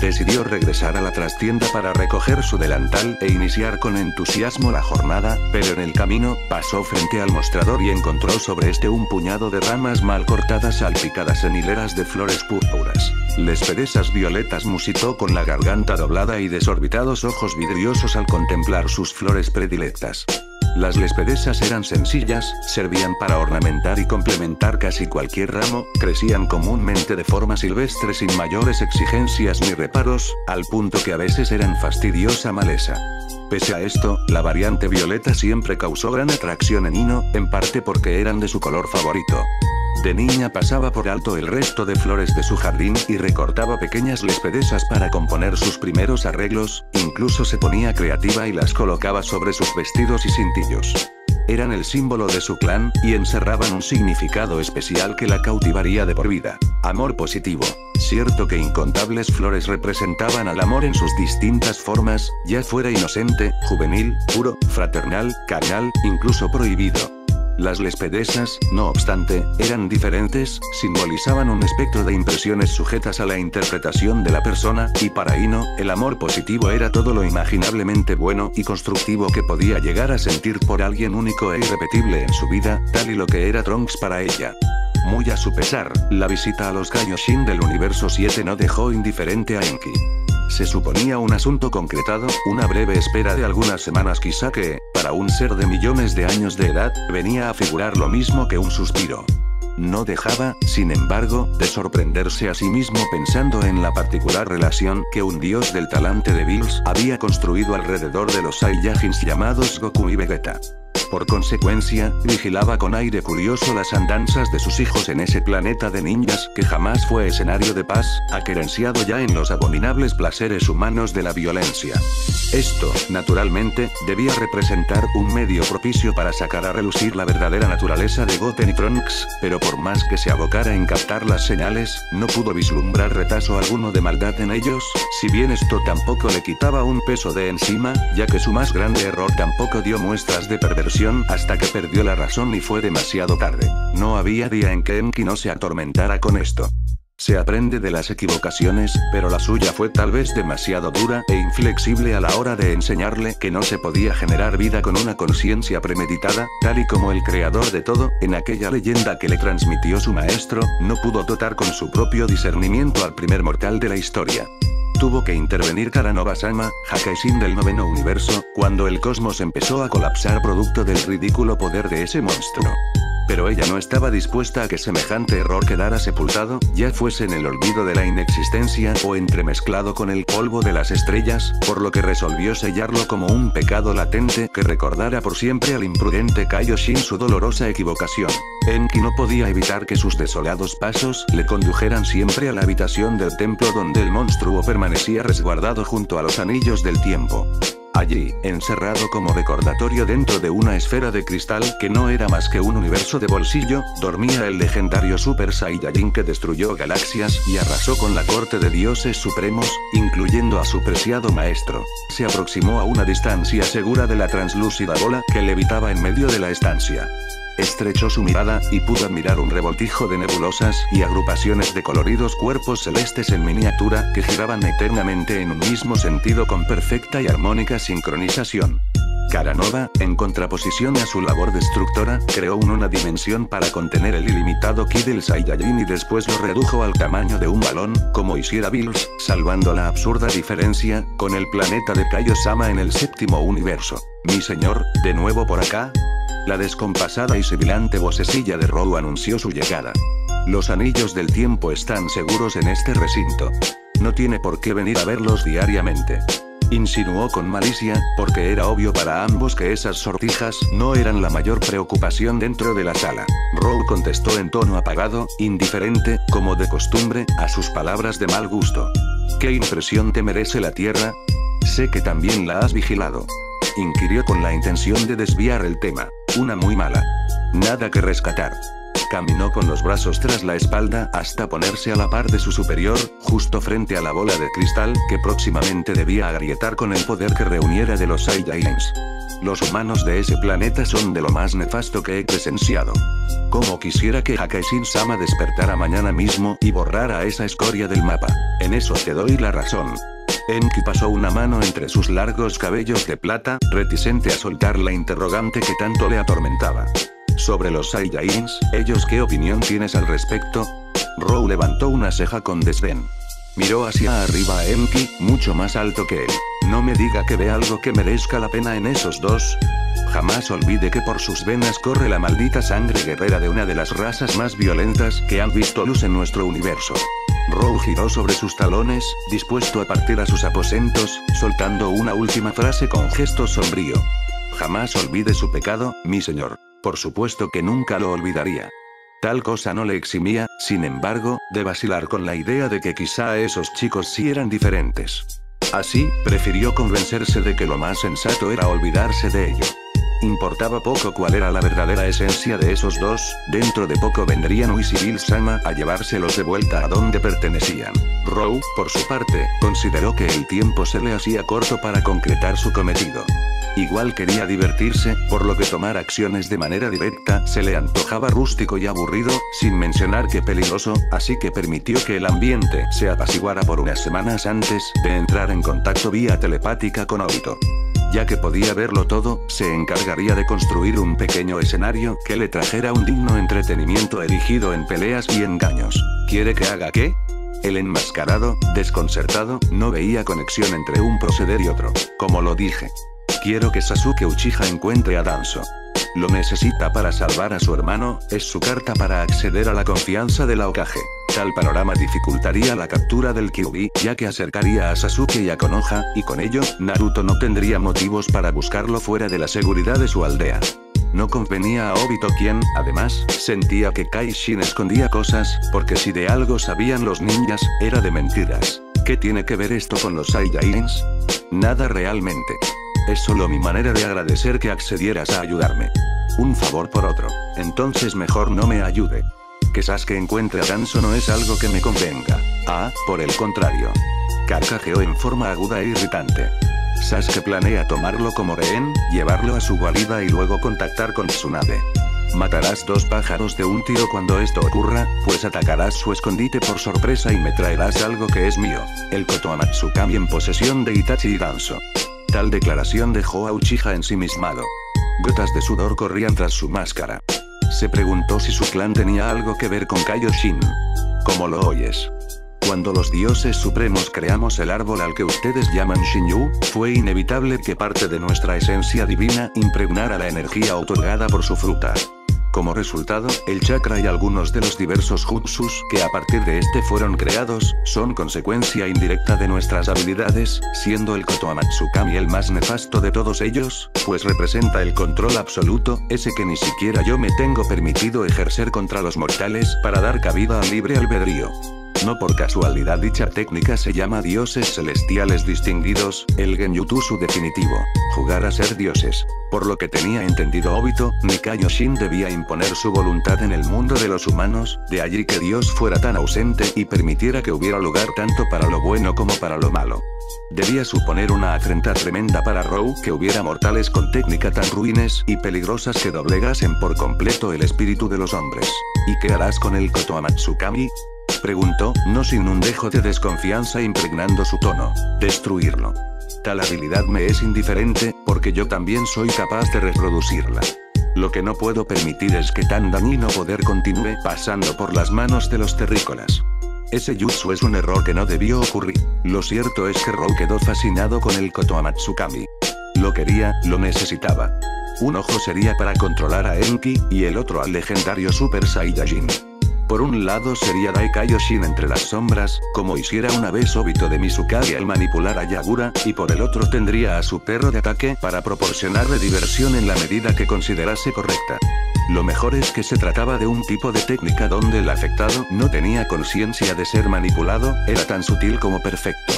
Decidió regresar a la trastienda para recoger su delantal e iniciar con entusiasmo la jornada, pero en el camino, pasó frente al mostrador y encontró sobre este un puñado de ramas mal cortadas salpicadas en hileras de flores púrpuras. «Lespedezas violetas», musitó con la garganta doblada y desorbitados ojos vidriosos al contemplar sus flores predilectas. Las lespedezas eran sencillas, servían para ornamentar y complementar casi cualquier ramo, crecían comúnmente de forma silvestre sin mayores exigencias ni reparos, al punto que a veces eran fastidiosa maleza. Pese a esto, la variante violeta siempre causó gran atracción en Ino, en parte porque eran de su color favorito. De niña pasaba por alto el resto de flores de su jardín y recortaba pequeñas lespedezas para componer sus primeros arreglos, incluso se ponía creativa y las colocaba sobre sus vestidos y cintillos. Eran el símbolo de su clan, y encerraban un significado especial que la cautivaría de por vida. Amor positivo. Cierto que incontables flores representaban al amor en sus distintas formas, ya fuera inocente, juvenil, puro, fraternal, carnal, incluso prohibido. Las lespedezas, no obstante, eran diferentes, simbolizaban un espectro de impresiones sujetas a la interpretación de la persona, y para Ino, el amor positivo era todo lo imaginablemente bueno y constructivo que podía llegar a sentir por alguien único e irrepetible en su vida, tal y lo que era Trunks para ella. Muy a su pesar, la visita a los Kaioshin del universo 7 no dejó indiferente a Enki. Se suponía un asunto concretado, una breve espera de algunas semanas quizá que, para un ser de millones de años de edad, venía a figurar lo mismo que un suspiro. No dejaba, sin embargo, de sorprenderse a sí mismo pensando en la particular relación que un dios del talante de Bills había construido alrededor de los Saiyajins llamados Goku y Vegeta. Por consecuencia, vigilaba con aire curioso las andanzas de sus hijos en ese planeta de ninjas que jamás fue escenario de paz, aquerenciado ya en los abominables placeres humanos de la violencia. Esto, naturalmente, debía representar un medio propicio para sacar a relucir la verdadera naturaleza de Goten y Trunks, pero por más que se abocara en captar las señales, no pudo vislumbrar retazo alguno de maldad en ellos, si bien esto tampoco le quitaba un peso de encima, ya que su más grande error tampoco dio muestras de perversión hasta que perdió la razón y fue demasiado tarde. No había día en que Enki no se atormentara con esto. Se aprende de las equivocaciones, pero la suya fue tal vez demasiado dura e inflexible a la hora de enseñarle que no se podía generar vida con una conciencia premeditada, tal y como el creador de todo, en aquella leyenda que le transmitió su maestro, no pudo dotar con su propio discernimiento al primer mortal de la historia. Tuvo que intervenir Karanova-sama, Hakaishin del noveno universo, cuando el cosmos empezó a colapsar producto del ridículo poder de ese monstruo. Pero ella no estaba dispuesta a que semejante error quedara sepultado, ya fuese en el olvido de la inexistencia o entremezclado con el polvo de las estrellas, por lo que resolvió sellarlo como un pecado latente que recordara por siempre al imprudente Kaioshin su dolorosa equivocación. Enki no podía evitar que sus desolados pasos le condujeran siempre a la habitación del templo donde el monstruo permanecía resguardado junto a los anillos del tiempo. Allí, encerrado como recordatorio dentro de una esfera de cristal que no era más que un universo de bolsillo, dormía el legendario Super Saiyajin que destruyó galaxias y arrasó con la corte de dioses supremos, incluyendo a su preciado maestro. Se aproximó a una distancia segura de la translúcida bola que levitaba en medio de la estancia. Estrechó su mirada, y pudo admirar un revoltijo de nebulosas y agrupaciones de coloridos cuerpos celestes en miniatura que giraban eternamente en un mismo sentido con perfecta y armónica sincronización. Karanova, en contraposición a su labor destructora, creó una dimensión para contener el ilimitado ki del Saiyajin y después lo redujo al tamaño de un balón, como hiciera Bills, salvando la absurda diferencia, con el planeta de Kaiosama en el séptimo universo. «Mi señor, ¿de nuevo por acá?». La descompasada y sibilante vocecilla de Row anunció su llegada. Los anillos del tiempo están seguros en este recinto. No tiene por qué venir a verlos diariamente. Insinuó con malicia, porque era obvio para ambos que esas sortijas no eran la mayor preocupación dentro de la sala. Row contestó en tono apagado, indiferente, como de costumbre, a sus palabras de mal gusto. ¿Qué impresión te merece la Tierra? Sé que también la has vigilado. Inquirió con la intención de desviar el tema. Una muy mala. Nada que rescatar. Caminó con los brazos tras la espalda hasta ponerse a la par de su superior, justo frente a la bola de cristal que próximamente debía agrietar con el poder que reuniera de los Saiyajins. Los humanos de ese planeta son de lo más nefasto que he presenciado. Como quisiera que Hakaishin-sama despertara mañana mismo y borrara a esa escoria del mapa. En eso te doy la razón. Enki pasó una mano entre sus largos cabellos de plata, reticente a soltar la interrogante que tanto le atormentaba. Sobre los Saiyajins, ¿ellos qué opinión tienes al respecto? Row levantó una ceja con desdén. Miró hacia arriba a Enki, mucho más alto que él. No me diga que ve algo que merezca la pena en esos dos. Jamás olvide que por sus venas corre la maldita sangre guerrera de una de las razas más violentas que han visto luz en nuestro universo. Row giró sobre sus talones, dispuesto a partir a sus aposentos, soltando una última frase con gesto sombrío. Jamás olvide su pecado, mi señor. Por supuesto que nunca lo olvidaría. Tal cosa no le eximía, sin embargo, de vacilar con la idea de que quizá esos chicos sí eran diferentes. Así, prefirió convencerse de que lo más sensato era olvidarse de ello. Importaba poco cuál era la verdadera esencia de esos dos, dentro de poco vendrían Whis y Bills-sama a llevárselos de vuelta a donde pertenecían. Row, por su parte, consideró que el tiempo se le hacía corto para concretar su cometido. Igual quería divertirse, por lo que tomar acciones de manera directa se le antojaba rústico y aburrido, sin mencionar que peligroso, así que permitió que el ambiente se apaciguara por unas semanas antes de entrar en contacto vía telepática con Obito. Ya que podía verlo todo, se encargaría de construir un pequeño escenario que le trajera un digno entretenimiento erigido en peleas y engaños. ¿Quiere que haga qué? El enmascarado, desconcertado, no veía conexión entre un proceder y otro. Como lo dije. Quiero que Sasuke Uchiha encuentre a Danzo. Lo necesita para salvar a su hermano, es su carta para acceder a la confianza de la Hokage. Tal panorama dificultaría la captura del Kyuubi, ya que acercaría a Sasuke y a Konoha, y con ello, Naruto no tendría motivos para buscarlo fuera de la seguridad de su aldea. No convenía a Obito, quien, además, sentía que Kai-Shin escondía cosas, porque si de algo sabían los ninjas, era de mentiras. ¿Qué tiene que ver esto con los Saiyajins? Nada realmente. Es solo mi manera de agradecer que accedieras a ayudarme. Un favor por otro. Entonces mejor no me ayude. Que Sasuke encuentre a Danzo no es algo que me convenga. Ah, por el contrario. Carcajeó en forma aguda e irritante. Sasuke planea tomarlo como rehén, llevarlo a su guarida y luego contactar con Tsunade. Matarás dos pájaros de un tiro cuando esto ocurra, pues atacarás su escondite por sorpresa y me traerás algo que es mío, el Kotoamatsu Kami en posesión de Itachi y Danzo. Tal declaración dejó a Uchiha ensimismado. Gotas de sudor corrían tras su máscara. Se preguntó si su clan tenía algo que ver con Kaioshin. ¿Cómo lo oyes? Cuando los dioses supremos creamos el árbol al que ustedes llaman Shinju, fue inevitable que parte de nuestra esencia divina impregnara la energía otorgada por su fruta. Como resultado, el chakra y algunos de los diversos jutsus que a partir de este fueron creados, son consecuencia indirecta de nuestras habilidades, siendo el Kotoamatsu Kami el más nefasto de todos ellos, pues representa el control absoluto, ese que ni siquiera yo me tengo permitido ejercer contra los mortales para dar cabida al libre albedrío. No por casualidad dicha técnica se llama dioses celestiales distinguidos, el genjutsu definitivo, jugar a ser dioses. Por lo que tenía entendido Obito, ni Kaioshin debía imponer su voluntad en el mundo de los humanos, de allí que Dios fuera tan ausente y permitiera que hubiera lugar tanto para lo bueno como para lo malo. Debía suponer una afrenta tremenda para Rou que hubiera mortales con técnica tan ruines y peligrosas que doblegasen por completo el espíritu de los hombres. ¿Y qué harás con el Kotoamatsu Kami? Preguntó, no sin un dejo de desconfianza impregnando su tono. Destruirlo. Tal habilidad me es indiferente, porque yo también soy capaz de reproducirla. Lo que no puedo permitir es que tan dañino poder continúe pasando por las manos de los terrícolas. Ese jutsu es un error que no debió ocurrir. Lo cierto es que Rou quedó fascinado con el Kotoamatsu Kami. Lo quería, lo necesitaba. Un ojo sería para controlar a Enki, y el otro al legendario Super Saiyajin. Por un lado sería Dai Kaioshin entre las sombras, como hiciera una vez Obito de Mizukage al manipular a Yagura, y por el otro tendría a su perro de ataque para proporcionarle diversión en la medida que considerase correcta. Lo mejor es que se trataba de un tipo de técnica donde el afectado no tenía conciencia de ser manipulado, era tan sutil como perfecto.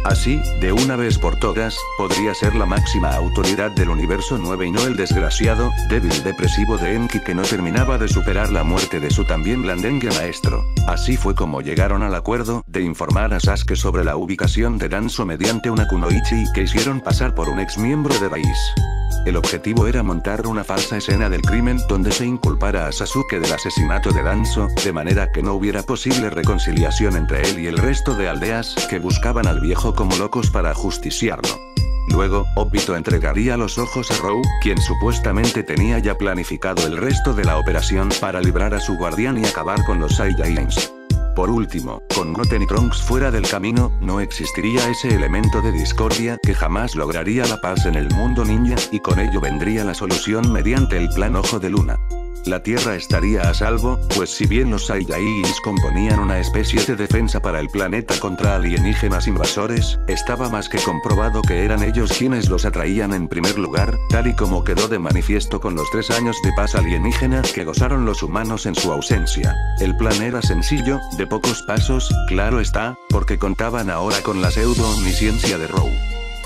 Así, de una vez por todas, podría ser la máxima autoridad del universo 9 y no el desgraciado, débil depresivo de Enki que no terminaba de superar la muerte de su también blandengue maestro. Así fue como llegaron al acuerdo de informar a Sasuke sobre la ubicación de Danzo mediante una kunoichi que hicieron pasar por un ex miembro de Baiz. El objetivo era montar una falsa escena del crimen donde se inculpara a Sasuke del asesinato de Danzo, de manera que no hubiera posible reconciliación entre él y el resto de aldeas que buscaban al viejo como locos para ajusticiarlo. Luego, Obito entregaría los ojos a Rou, quien supuestamente tenía ya planificado el resto de la operación para librar a su guardián y acabar con los Saiyajins. Por último, con Goten y Trunks fuera del camino, no existiría ese elemento de discordia que jamás lograría la paz en el mundo ninja, y con ello vendría la solución mediante el plan Ojo de Luna. La Tierra estaría a salvo, pues si bien los Saiyajins componían una especie de defensa para el planeta contra alienígenas invasores, estaba más que comprobado que eran ellos quienes los atraían en primer lugar, tal y como quedó de manifiesto con los 3 años de paz alienígena que gozaron los humanos en su ausencia. El plan era sencillo, de pocos pasos, claro está, porque contaban ahora con la pseudo-omnisciencia de Rou.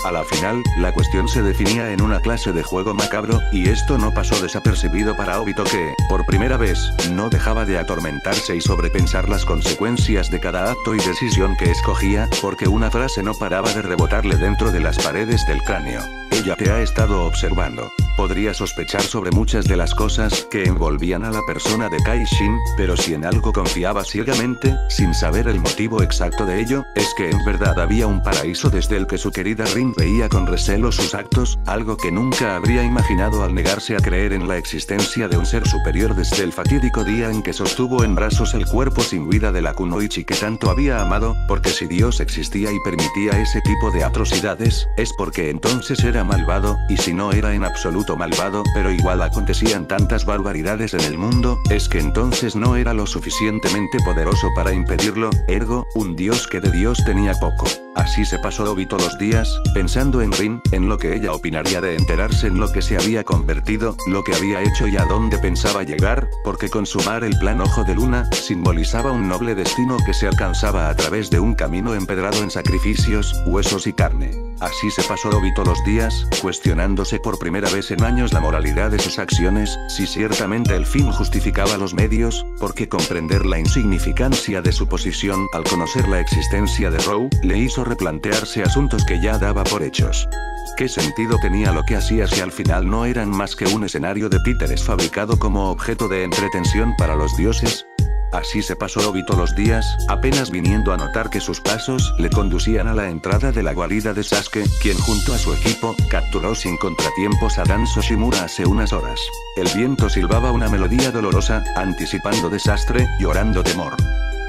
A la final, la cuestión se definía en una clase de juego macabro, y esto no pasó desapercibido para Obito que, por primera vez, no dejaba de atormentarse y sobrepensar las consecuencias de cada acto y decisión que escogía, porque una frase no paraba de rebotarle dentro de las paredes del cráneo. Ella te ha estado observando. Podría sospechar sobre muchas de las cosas que envolvían a la persona de Kaishin, pero si en algo confiaba ciegamente, sin saber el motivo exacto de ello, es que en verdad había un paraíso desde el que su querida Rin veía con recelo sus actos, algo que nunca habría imaginado al negarse a creer en la existencia de un ser superior desde el fatídico día en que sostuvo en brazos el cuerpo sin vida de la Kunoichi que tanto había amado, porque si Dios existía y permitía ese tipo de atrocidades, es porque entonces era malvado, y si no era en absoluto malvado, pero igual acontecían tantas barbaridades en el mundo, es que entonces no era lo suficientemente poderoso para impedirlo, ergo, un dios que de Dios tenía poco. Así se pasó Obito los días, pensando en Rin, en lo que ella opinaría de enterarse en lo que se había convertido, lo que había hecho y a dónde pensaba llegar, porque consumar el plan Ojo de Luna, simbolizaba un noble destino que se alcanzaba a través de un camino empedrado en sacrificios, huesos y carne. Así se pasó Obito los días, cuestionándose por primera vez en años la moralidad de sus acciones, si ciertamente el fin justificaba los medios, porque comprender la insignificancia de su posición al conocer la existencia de Row, le hizo replantearse asuntos que ya daba por hechos. ¿Qué sentido tenía lo que hacía si al final no eran más que un escenario de títeres fabricado como objeto de entretención para los dioses? Así se pasó Obito los días, apenas viniendo a notar que sus pasos le conducían a la entrada de la guarida de Sasuke, quien junto a su equipo, capturó sin contratiempos a Dan Soshimura hace unas horas. El viento silbaba una melodía dolorosa, anticipando desastre, llorando temor.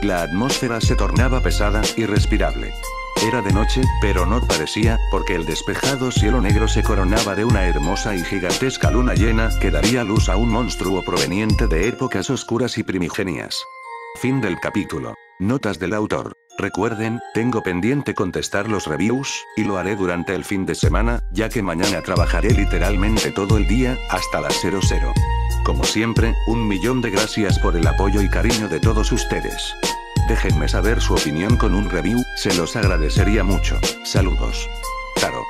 La atmósfera se tornaba pesada, irrespirable. Era de noche, pero no parecía, porque el despejado cielo negro se coronaba de una hermosa y gigantesca luna llena que daría luz a un monstruo proveniente de épocas oscuras y primigenias. Fin del capítulo. Notas del autor. Recuerden, tengo pendiente contestar los reviews, y lo haré durante el fin de semana, ya que mañana trabajaré literalmente todo el día, hasta las 00. Como siempre, 1.000.000 de gracias por el apoyo y cariño de todos ustedes. Déjenme saber su opinión con un review, se los agradecería mucho. Saludos. Taro.